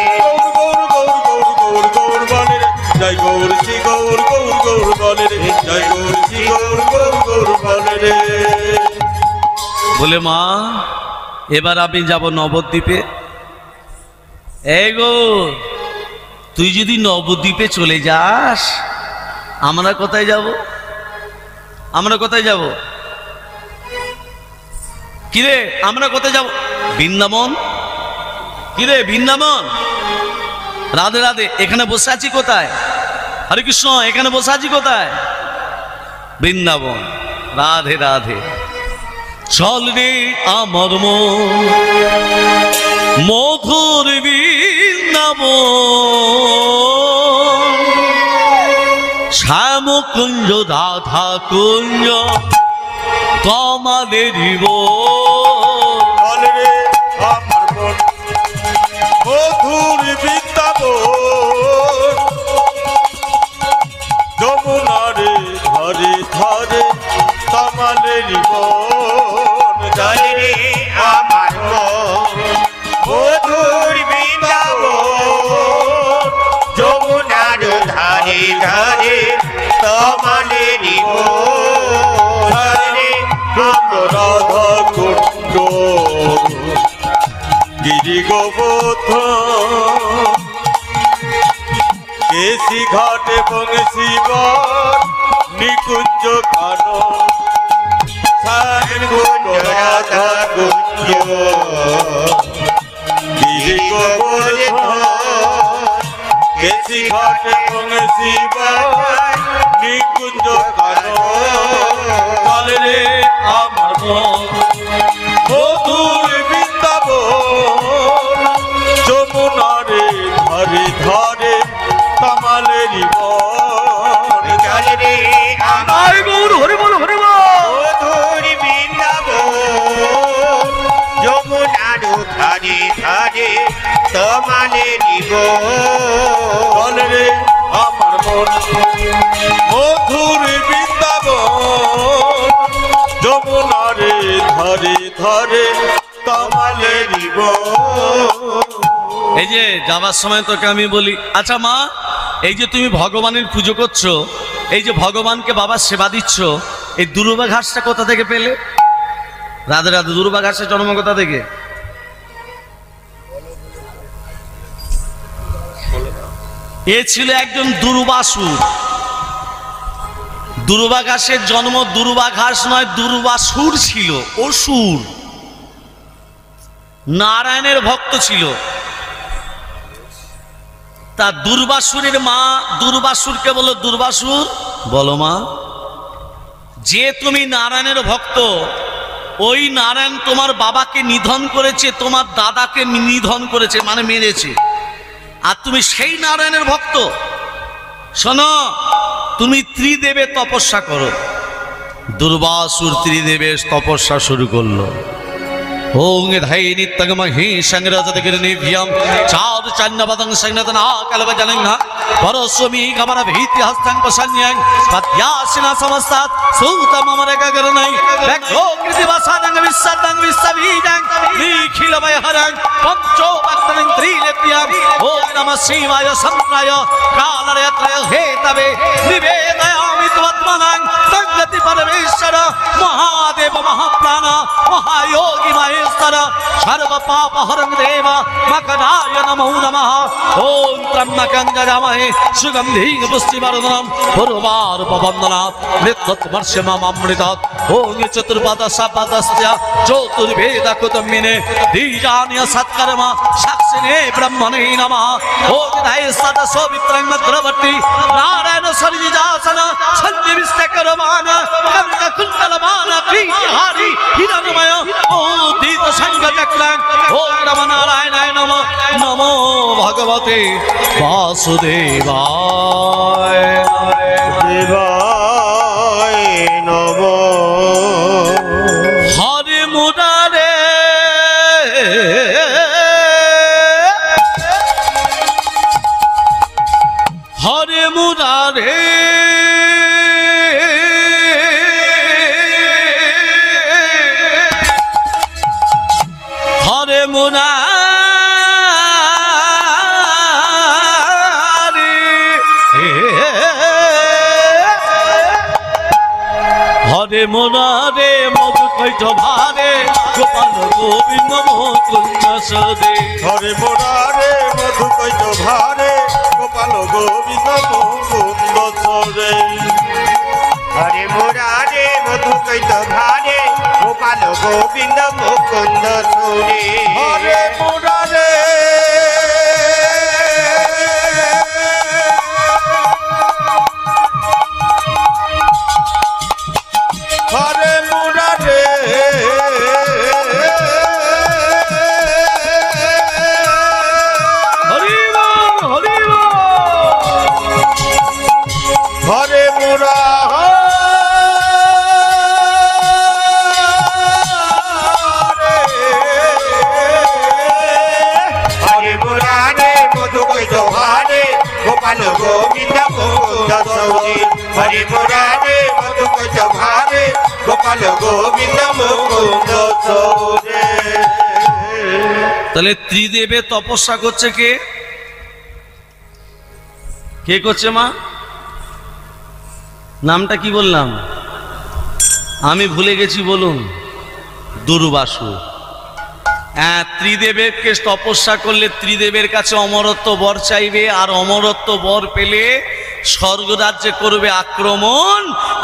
গৌর গৌর গৌর গৌর গৌর বলে রে জয় গৌর শ্রী গৌর গৌর গৌর বলে রে জয় গৌর শ্রী গৌর গৌর গৌর বলে রে বলে মা এবার আমি যাব নবদ্বীপে। এই গো তুই যদি নবদ্বীপে চলে যাস আমরা কোথায় যাব? আমরা কোথায় যাব? কিরে আমরা কোথায় যাব? বৃন্দাবন। কিরে বৃন্দাবন? রাধে রাধে। এখানে বসে আছি কোথায়? হরে কৃষ্ণ। এখানে বসে আছি কোথায়? বৃন্দাবন। রাধে রাধে। চল রে আমার মন মধুর বৃন্দাবন শ্যাম কুঞ্জ রাধা কুঞ্জ কমালের বলে রে আমার মন মধুর বৃন্দাবন যমুনারে ধরে ধরে তমালের বন চলে রে আমার মন মধুর বৃন্দাবন যমুনার ধারে ধারে তমালেরি রে রাধা কুণ্ড গিরি গোবধ কেশি ঘাট এবং শিবর নিকুঞ্জ কানন রাধা কুঞ্জ গিরি গোবধ কেশি ঘাট এবং শিবর নিকুঞ্জ কানন চলে রে আমার মন মধুর বৃন্দাবন যমুনারে ধরে ধরে তমালেরি বন চলে রে আমার গৌর হরি বল হরি বল। মধুর বৃন্দাবন যমুনার ধারে ধারে তমালেরি চলে রে আমার মন মধুর বৃন্দাবন যমুনারে ধরে ধরে তমালেরি বন এই যে যাবার সময় তোকে আমি বলি, আচ্ছা মা এই যে তুমি ভগবানের পুজো করছো, এই যে ভগবানকে বাবার সেবা দিচ্ছ, এই দুর্বা ঘাসটা কোথা থেকে পেলে? রাধে রাধে। দুর্বা ঘাসের জন্ম কোথা থেকে? এ ছিল একজন দুর্বাসুর। দুর্বা ঘাসের জন্ম দুর্বা ঘাস নয়, দুর্বাসুর ছিল, অসুর, নারায়ণের ভক্ত ছিল। তা দুর্বাসুরের মা দুর্বাসুরকে বলো, দুর্বাসুর বলো মা, যে তুমি নারায়ণের ভক্ত, ওই নারায়ণ তোমার বাবাকে নিধন করেছে, তোমার দাদাকে নিধন করেছে, মানে মেরেছে, আর তুমি সেই নারায়ণের ভক্ত। শোনো, তুমি ত্রিদেবে তপস্যা করো। দুর্বাসুর ত্রিদেবের তপস্যা শুরু করলো। ओंग धै नित्यं मही संग्रजतगिरिनिभ्यं चार चन्नपदं संगतना कल्पजनंग परस्वमी गमन भीति हस्तं पशन्यं पद्यासिना समस्तात् सूतममरगगरणै व्यग्रोकृतिवसानं विस्सदं विस्सबीजं निखिलमयहरं पंचो भक्तं त्रिलेप्यं ओम नमः शिवाय संप्राय कालरयत्रय हेतवे निवेदयामि त्वत्मनं तद्गति परमेश्वर महादेव महाप्राण महायोगी महेश्वर सर्व पाप हरं देव मकराय নমো নমঃ। ওম ত্রম্বকং যজামহে সুগন্ধিং পুষ্টিবর্ধনম উর্বারুকবন্ধনাৎ মৃত্যুর্মর্ষ্যমমৃতাৎ। ওম চতুর্পাদঃ সপদশ্চ চতুর্ভেদকুতুম্বিনে দ্বিজানীয় সৎকর্মা সাক্ষিণে ব্রহ্মণে নমঃ। ওম ধায় সদসৌমিত্রং মদ্রবর্তী নারায়ণ সরিজাসন সঞ্জীবিষ্টকরমান কনককুণ্ডলমান কীর্তিহারি হিরণ্ময় উদিত শঙ্খচক্রং। ওম নমো নারায়ণায় নমঃ। নমো ভগবতে বাসুদেবায়। দেবায় নমঃ। হরে মুরারে হরে মুরারে হরে মুরারে হরে মুরারে মধু কৈঠ ভারে গোপাল গোবিন্দ মুকুন্দ সদে। হরে মোরারে মধু কৈত ভারে গোপাল গোবিন্দ মুকুন্দ সরে। হরে মুরারে মধু কৈত ভারে গোপাল গোবিন্দ মুকুন্দ সুরে। হরে মোরারে হরে মোরারে হরি রাম হরি রাম। হরে মোরা হরে মুরারে মধু কৈত ভারে গোপাল গোবিন্দ মুকুন্দ সুরে। হরে মুরারে মধু কৈত ভারে গোপাল গোবিন্দ মুকুন্দ সুরে। তাহলে ত্রিদেবে তপস্যা করছে কে? কে করছে মা? নামটা কি বললাম? আমি ভুলে গেছি, বলুন। দুর্বাসু। হ্যাঁ, ত্রিদেবকে তপস্যা করলে ত্রিদেবের কাছে অমরত্ব বর চাইবে, আর অমরত্ব বর পেলে স্বর্গরাজ্যে করবে আক্রমণ,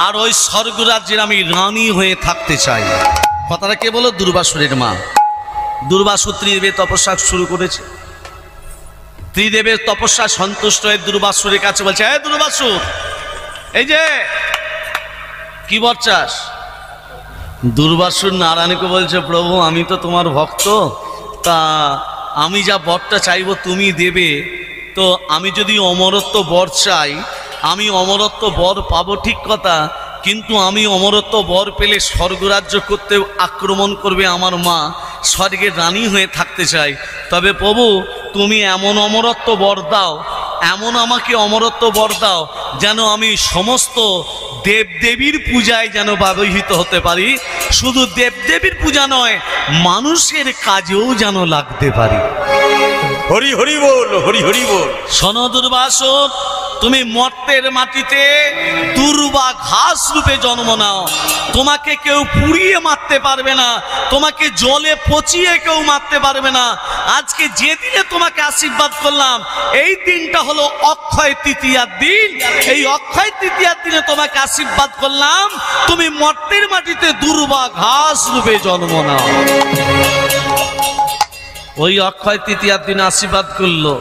আর ওই স্বর্গরাজ্যের আমি রানী হয়ে থাকতে চাই। কথাটা কে বলো? দুর্বাসুরের মা। দুর্বাসু ত্রিদেবের তপস্যা শুরু করেছে। ত্রিদেবের তপস্যা সন্তুষ্ট হয়ে দুর্বাসুরের কাছে বলছে, হ্যাঁ দুর্বাসুর, এই যে কি বর চাস? দুর্বাসুর নারায়ণকে বলছে, প্রভু আমি তো তোমার ভক্ত, তা আমি যা বরটা চাইবো তুমি দেবে, তো আমি যদি অমরত্ব বর চাই, আমি অমরত্ব বর পাবো ঠিক কথা, কিন্তু আমি অমরত্ব বর পেলে স্বর্গরাজ্য করতে আক্রমণ করবে আমার মা, স্বর্গের রানী হয়ে থাকতে চাই। তবে প্রভু তুমি এমন অমরত্ব বর দাও, এমন আমাকে অমরত্ব বর দাও, যেন আমি সমস্ত দেবদেবীর পূজায় যেন ব্যবহৃত হতে পারি। শুধু দেবদেবীর পূজা নয়, মানুষের কাজেও যেন লাগতে পারি। হরি হরি বল, হরি হরি বল। শোনো দুর্বাসুর, তুমি মর্তের মাটিতে দুর্বা ঘাস রূপে জন্ম নাও। তোমাকে কেউ পুড়িয়ে মারতে পারবে না, তোমাকে জলে পচিয়ে কেউ মারতে পারবে না। আজকে যে দিনে তোমাকে আশীর্বাদ করলাম, এই দিনটা হলো অক্ষয় তৃতীয়ার দিন। এই অক্ষয় তৃতীয়ার দিনে তোমাকে আশীর্বাদ করলাম, তুমি মর্তের মাটিতে দুর্বা ঘাস রূপে জন্ম নাও। ওই অক্ষয় তৃতীয়ার দিনে আশীর্বাদ করলো,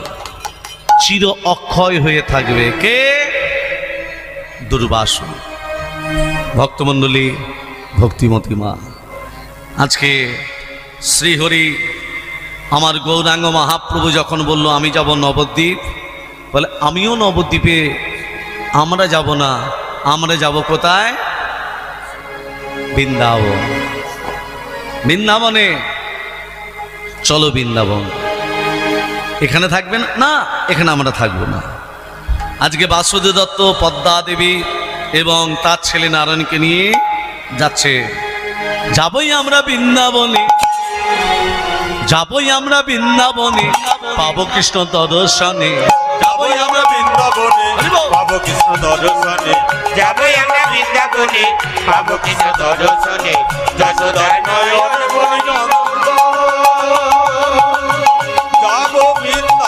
চির অক্ষয় হয়ে থাকবে। কে? দুর্বাসু। ভক্তমণ্ডলী, ভক্তিমতী মা, আজকে শ্রীহরি আমার গৌরাঙ্গ মহাপ্রভু যখন বলল আমি যাব নবদ্বীপ, বলে আমিও নবদ্বীপে, আমরা যাব না, আমরা যাব কোথায়? বৃন্দাবন। বৃন্দাবনে চলো, বৃন্দাবন। এখানে থাকবেন না, এখানে আমরা থাকবো না। আজকে বাসুদেব দত্ত পদ্মা দেবী এবং তার ছেলে নারায়ণকে নিয়ে যাচ্ছে। যাবই আমরা বৃন্দাবনে, যাবই আমরা বৃন্দাবনে, পাবো কৃষ্ণ দর্শনে। যাবই আমরা বৃন্দাবনে, পাবো কৃষ্ণ দর্শনে। যাবই আমরা বৃন্দাবনে, পাবো কৃষ্ণ দর্শনে। যশোদার নয়ন যাবো বৃন্দাবনে।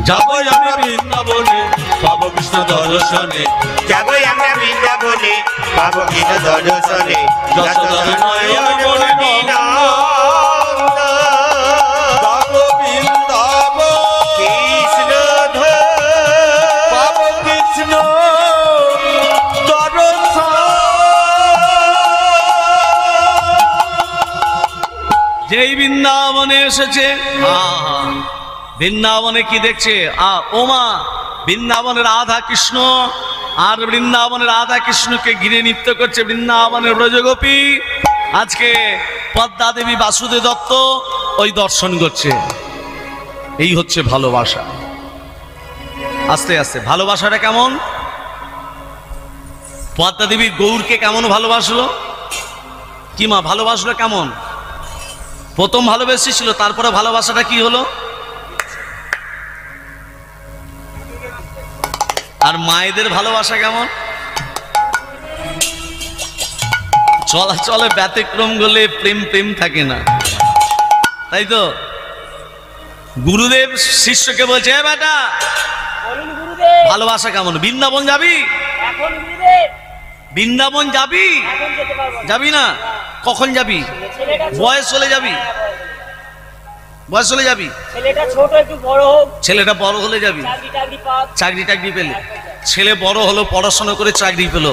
যাবই আমি বৃন্দাবনে পাবো কৃষ্ণ দর্শনে যাবই আমরা বৃন্দাবনে পাবো কৃষ্ণ দর্শনে যশোদার নয়ন মনে নন্দ যাবো বৃন্দাবন কৃষ্ণ পাবো কৃষ্ণ দর্শন। যেই বৃন্দাবনে এসেছে বৃন্দাবনে কি দেখছে ওমা বৃন্দাবনের রাধা কৃষ্ণ আর বৃন্দাবনের রাধা কৃষ্ণকে ঘিরে নৃত্য করছে বৃন্দাবনের ব্রজগোপী। আজকে পদ্মা দেবী বাসুদেব দত্ত ওই দর্শন করছে। এই হচ্ছে ভালোবাসা। আস্তে আস্তে ভালোবাসাটা কেমন? পদ্মা দেবী গৌরকে কেমন ভালোবাসলো? কি মা ভালোবাসলো কেমন? প্রথম ভালোবেসেছিল, তারপরে ভালোবাসাটা কি হলো? আর মায়েদের ভালোবাসা কেমন? চলাচলে ব্যতিক্রম গলে প্রেম প্রেম থাকে না, তাই তো? গুরুদেব শিষ্যকে বলছে, এ বেটা বলুন গুরুদেব। ভালোবাসা কেমন? বৃন্দাবন যাবি? এখন গুরুদেব বৃন্দাবন যাবি? এখন যেতে পারবো না। যাবি না? কখন যাবি? ছেলেটা ছোট। বয়স হলে যাবি? বয়স হলে যাবি? ছেলেটা ছোট, একটু বড় হোক, ছেলেটা বড় হলে যাবি? চাকরি টাকরি পাক। চাকরি টাকরি পেলে, ছেলে বড় হলো, পড়াশোনা করে চাকরি পেলো,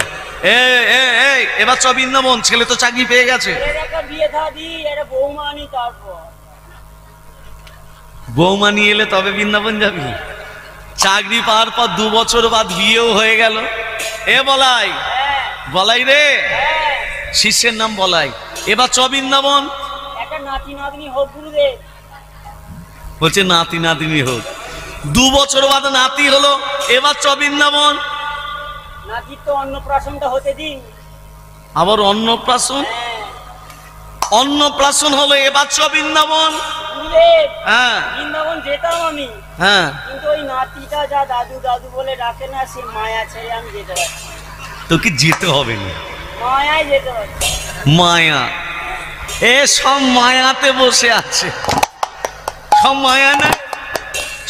এবার চ বৃন্দাবন। ছেলে তো চাকরি পেয়ে গেছে, ছেলের একটা বিয়ে থা দি, একটা বৌমা আনি, তারপর বৌমা নিয়ে এলে তবে বৃন্দাবন যাবি। চাকরি পাওয়ার পর 2 বছর বাদ বিয়েও হয়ে গেল। এ বলাই, বলাই রে, শিষ্যের নাম বলাই, এবার চ বৃন্দাবন। একটা নাতি নাতনি হোক গুরুদেব। বলছে নাতি নাতিনি হোক। 2 বছর বাদে নাতি হলো, এবার চ বৃন্দাবন। নাতির তো অন্নপ্রাশনটা হতে দিন। আবার অন্নপ্রাশন, অন্নপ্রাশন হলো, এবার চ বৃন্দাবন। গুরুদেব হ্যাঁ বৃন্দাবন যেতাম আমি, হ্যাঁ, কিন্তু ওই নাতিটা যা দাদু দাদু বলে ডাকে না, সে মায়া ছেড়ে আমি যেতে পারছি না। তোকে যেতে হবে না। মায়ায় যেতে পারছি। মায়া, এ সব মায়াতে বসে আছে, সব মায়া না,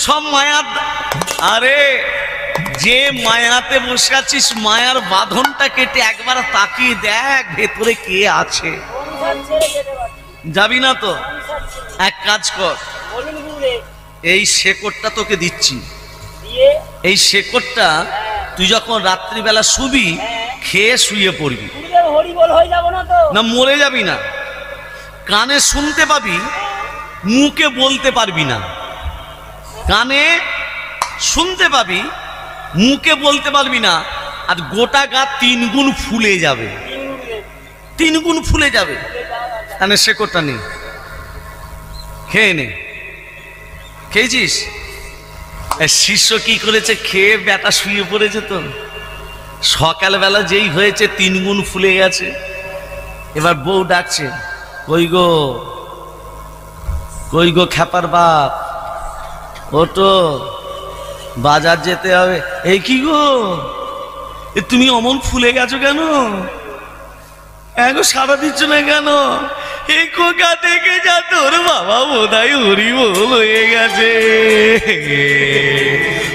সব মায়া। আরে যে মায়াতে বসে আছিস, মায়ার বাঁধনটা কেটে একবার তাকিয়ে দেখ ভেতরে কে আছে। সংসার ছেড়ে যেতে পারছি না। যাবি না তো সংসার ছেড়ে। এক কাজ কর, বলুন গুরুদেব। এই শেকড়টা তোকে দিচ্ছি। দিয়ে এই শেকড়টা তুই যখন রাত্রিবেলা শুবি, খেয়ে শুয়ে পড়বি। গুরুদেব হরিবল হয়ে যাবো না তো? না, মরে যাবি না। কানে শুনতে পাবি, মুখে বলতে পারবি না। কানে শুনতে পাবি, মুখে বলতে পারবি না, আর গোটা গা 3 গুণ ফুলে যাবে। তিন গুরুদেব। 3 গুণ ফুলে যাবে। কানে শেকড়টা নেই, খেয়ে নে। খেয়েছিস? শিষ্য কি করেছে? খেয়ে বেটা শুয়ে পড়েছে। তো সকালবেলা যেই হয়েছে 3 গুণ ফুলে গেছে। এবার বউ ডাকছে, কই গো, কই গো খ্যাপার বাপ, ওটো বাজার যেতে হবে। এই কি গো, এ তুমি অমন ফুলে গেছো কেন? এখন সারা দিচ্ছ না কেন? এই খোকা দেখে যা, তোর বাবা বোধহয় হরিবোল হয়ে গেছে।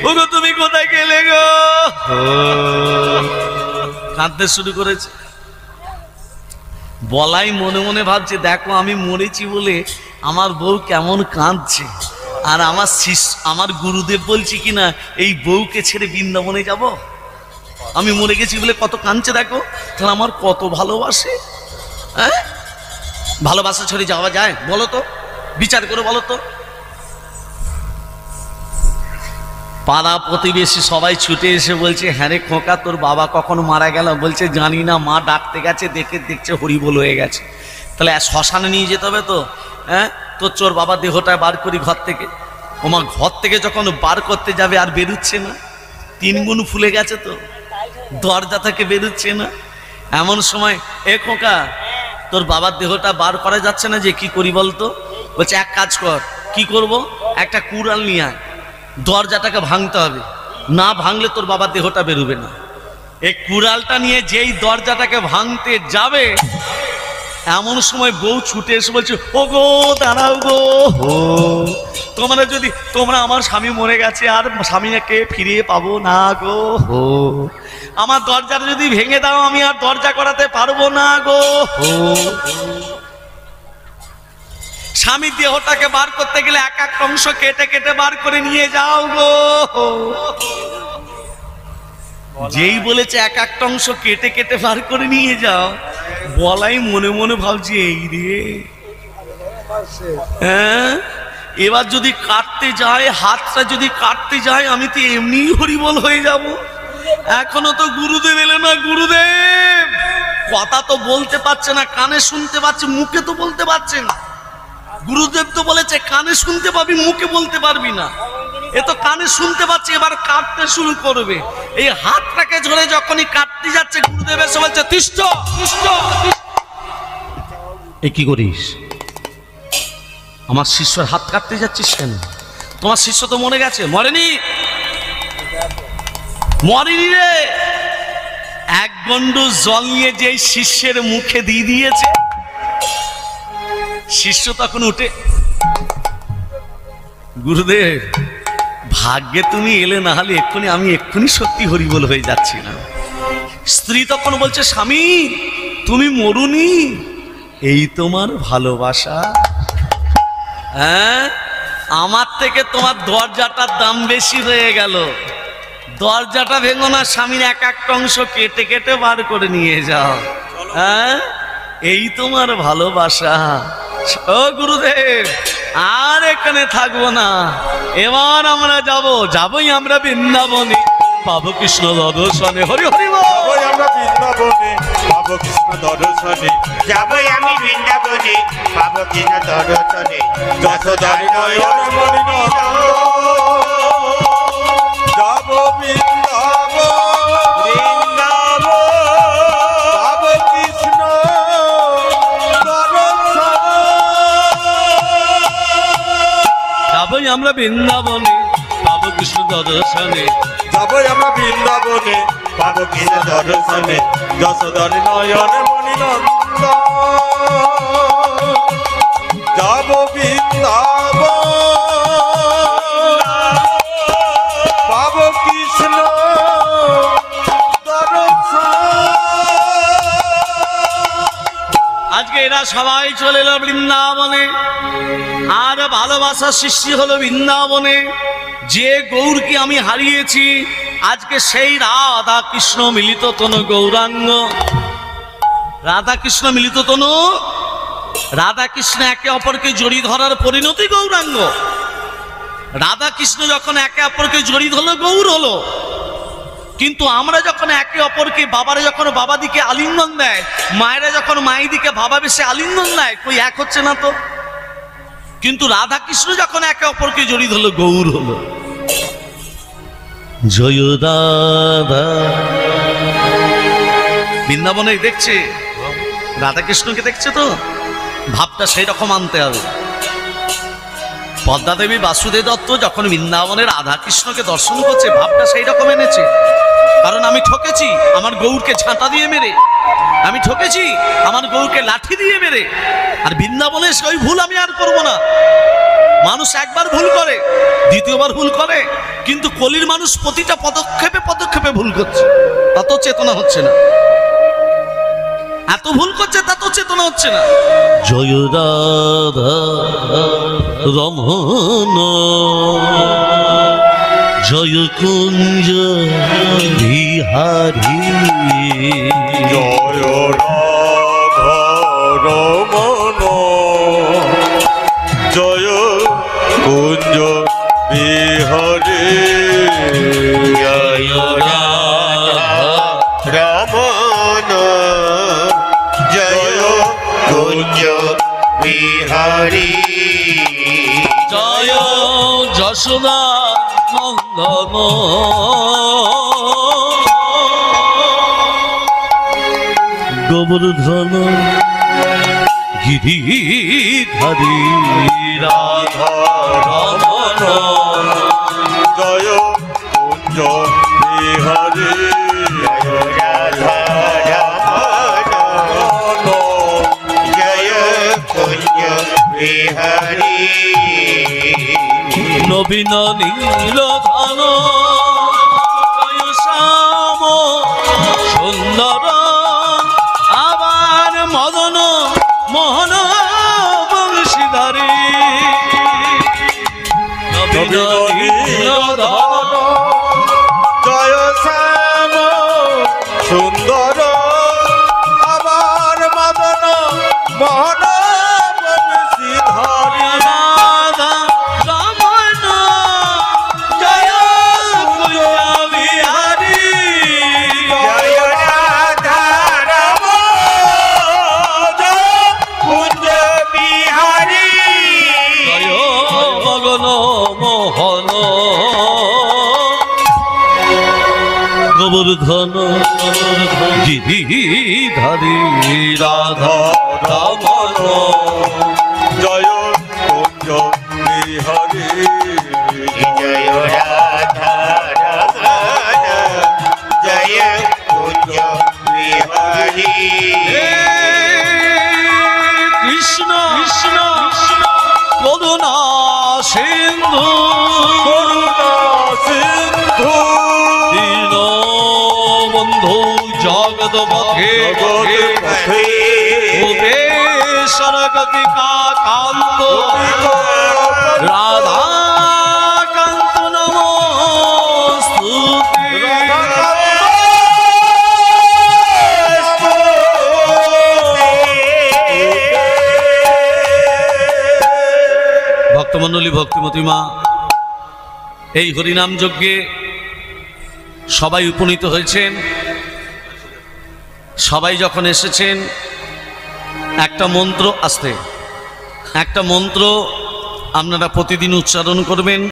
ওগো তুমি কোথায় গেলে গো? কাঁদতে শুরু করেছে। বলাই মনে মনে ভাবছে, দেখো আমি মরেছি বলে আমার বউ কেমন কাঁদছে, আর আমার গুরুদেব বলছি কিনা এই বউকে ছেড়ে বৃন্দাবনে যাব। আমি মরে গেছি বলে কত কাঁদছে, দেখো তাহলে আমার কত ভালোবাসে। হ্যাঁ, ভালোবাসা ছেড়ে যাওয়া যায়? বলো তো, বিচার করে বলো তো। পাড়া প্রতিবেশী সবাই ছুটে এসে বলছে, হ্যাঁ রে খোকা, তোর বাবা কখন মারা গেল? বলছে জানি না, মা ডাকতে গেছে, দেখছে হরিবোল হয়ে গেছে। তাহলে শ্মশানে নিয়ে যেতে হবে তো। হ্যাঁ, তোর চোর বাবা দেহটা বার করি ঘর থেকে। ওমা, ঘর থেকে যখন বার করতে যাবে আর বেরুচ্ছে না, 3 গুণ ফুলে গেছে, তো দরজা থেকে বেরুচ্ছে না। এমন সময়, এ খোকা, তোর বাবার দেহটা বার করা যাচ্ছে না যে, কি করি বলতো? বলছে এক কাজ কর। কি করব? একটা কুড়াল নিয়ে আয়, দরজাটাকে ভাঙতে হবে, না ভাঙলে তোর বাবার দেহটা বেরোবে না। এই কুড়ালটা নিয়ে যেই দরজাটাকে ভাঙতে যাবে, এমন সময় বউ ছুটে এসে বলছে, ও গো দাঁড়াও গো, তোমরা আমার স্বামী মরে গেছে, আর স্বামীকে ফিরিয়ে পাবো না গো, আমার দরজাটা যদি ভেঙে দাও আমি আর দরজা করাতে পারবো না গো। স্বামী দেহটাকে বার করতে গেলে এক এক অংশ কেটে কেটে বার করে নিয়ে যাও গো। যেই বলেছে এক একটা অংশ কেটে কেটে বার করে নিয়ে যাও, বলাই মনে মনে ভাবছি এই রে, হ্যাঁ এবার যদি কাটতে যায়, হাতটা যদি কাটতে যায় আমি তো এমনি হরিবল হয়ে যাব। এখনো তো গুরুদেব এলে না। গুরুদেব কথা তো বলতে পারছে না, কানে শুনতে পাচ্ছে, মুখে তো বলতে পারছে না। গুরুদেব তো বলেছে কানে শুনতে পাবি, মুখে বলতে পারবি না। এ তো কানে শুনতে পাচ্ছে, এবার কাটতে শুরু করবে। এই হাতটাকে ধরে যখনই কাটতে যাচ্ছে, গুরুদেব এসে বলছে তিষ্ঠ তিষ্ঠ। এ কি করিস? আমার শিষ্যের হাত কাটতে যাচ্ছিস কেন? তোমার শিষ্য তো মরে গেছে। মরেনি, মরেনি রে। এক গন্ডু জল নিয়ে যে শিষ্যের মুখে দিয়ে দিয়েছে, শিষ্য তখন উঠে, গুরুদেব ভাগ্যে তুমি এলে, না হলে আমি এক্ষুনি সত্যি হরিবল হয়ে যাচ্ছি না। স্ত্রী তখন বলছে, স্বামী তুমি মরুনি, এই তোমার ভালোবাসা। হ্যাঁ, আমার থেকে তোমার দরজাটার দাম বেশি হয়ে গেল। দরজাটা ভেঙো না, স্বামীর এক একটা অংশ কেটে কেটে বার করে নিয়ে যাও। হ্যাঁ, এই তোমার ভালোবাসা। ও গুরুদেব আর এখানে থাকবো না, এবার আমরা যাবই আমরা বৃন্দাবনে, পাবো কৃষ্ণ দর্শনে। হরি হরি বল। আমরা বৃন্দাবনে পাবো কৃষ্ণ দর্শনে, যাবই আমি বৃন্দাবনে, পাবো কৃষ্ণ দর্শনে। যশোদার নয়ন মণিনন্দন, যাব বৃন্দাবন, পাবো কৃষ্ণ দর্শন। যাবই আমরা বৃন্দাবনে, পাবো কৃষ্ণ দর্শনে। যাবই আমরা বৃন্দাবনে পাবো কৃষ্ণ দর্শনে, যশোদার নয়ন মণিনন্দন, যাব বৃন্দাবন, পাবো কৃষ্ণ দর্শন। আজকে এরা সবাই চলে এলো বৃন্দাবনে, আর ভালোবাসার সৃষ্টি হলো বৃন্দাবনে। যে গৌরকে আমি হারিয়েছি, আজকে সেই রাধা কৃষ্ণ মিলিত তনু গৌরাঙ্গ। রাধা কৃষ্ণ মিলিত তনু, রাধা কৃষ্ণ একে অপরকে জড়িয়ে ধরার পরিণতি গৌরাঙ্গ। রাধা কৃষ্ণ যখন একে অপরকে জড়িয়ে ধরলো, গৌর হলো। কিন্তু আমরা যখন একে অপরকে, বাবারা যখন বাবা দিকে আলিঙ্গন দেয়, মায়েরা যখন মায়ের দিকে বাবা বেশি আলিঙ্গন দেয়, কই এক হচ্ছে না তো। কিন্তু রাধা কৃষ্ণ যখন একে অপরকে জড়িয়ে ধরলো, গৌর হলো। জয় রাধা। বৃন্দাবনে দেখছে, রাধা কৃষ্ণকে দেখছে তো, ভাবটা সেই রকম আনতে হবে। পদ্মা দেবী বাসুদেব দত্ত যখন বৃন্দাবনে রাধা কৃষ্ণকে দর্শন করছে, ভাবটা সেই রকম এনেছে। কারণ আমি ঠকেছি আমার গৌরকে ঝাঁটা দিয়ে মেরে, আমি ঠকেছি আমার গৌরকে লাঠি দিয়ে মেরে। আর বৃন্দাবনে ওই ভুল আমি আর করবো না। মানুষ একবার ভুল করে, দ্বিতীয়বার ভুল করে, কিন্তু কলির মানুষ প্রতিটা পদক্ষেপে পদক্ষেপে ভুল করছে, তত চেতনা হচ্ছে না। এত ভুল করছে, তত চেতনা হচ্ছে না। জয় রাধা রমন, জয় কুঞ্জ বিহারী, জয় রাধা রমন, জয় কুঞ্জ বিহারী, জয় রাধা রমন, জয় কুঞ্জ বিহারী, জয় যশোদা নন্দন, গোবর্ধন গিরিধারী, রাধা রমন, জয় কুঞ্জ বিহারী, জয় রাধা রমন, নবীন নীল ধন শ্যাম সুন্দর আবার মদন মোহন বংশীধারী নবীন নীল ধন জয় শ্যাম সুন্দর আবার মদন মোহন বংশীধারী রাধা রমণ জয় বিহারী জয় রাধা রাম জয় কুঞ্জ বিহারী জয় মগন মোহন গোবর্ধন গিরিধারী রাধা রমণ জয় কুঞ্জ বিহারী জয় রাধা রমণ জয় কুঞ্জ বিহারী কৃষ্ণ কৃষ্ণ করুণা সিন্ধু করুণা সিন্ধু দীন বন্ধু জগৎ পথে পথে ভুবেশ্বর গতিকা কান্ত রাধা কান্ত নমস্তুতে ভক্তমণ্ডলী ভক্তিমতী মা এই হরিনাম যজ্ঞে সবাই উপনীত হয়েছেন। সবাই যখন এসেছেন একটা মন্ত্র আসতে একটা মন্ত্র আপনারা প্রতিদিন উচ্চারণ করবেন।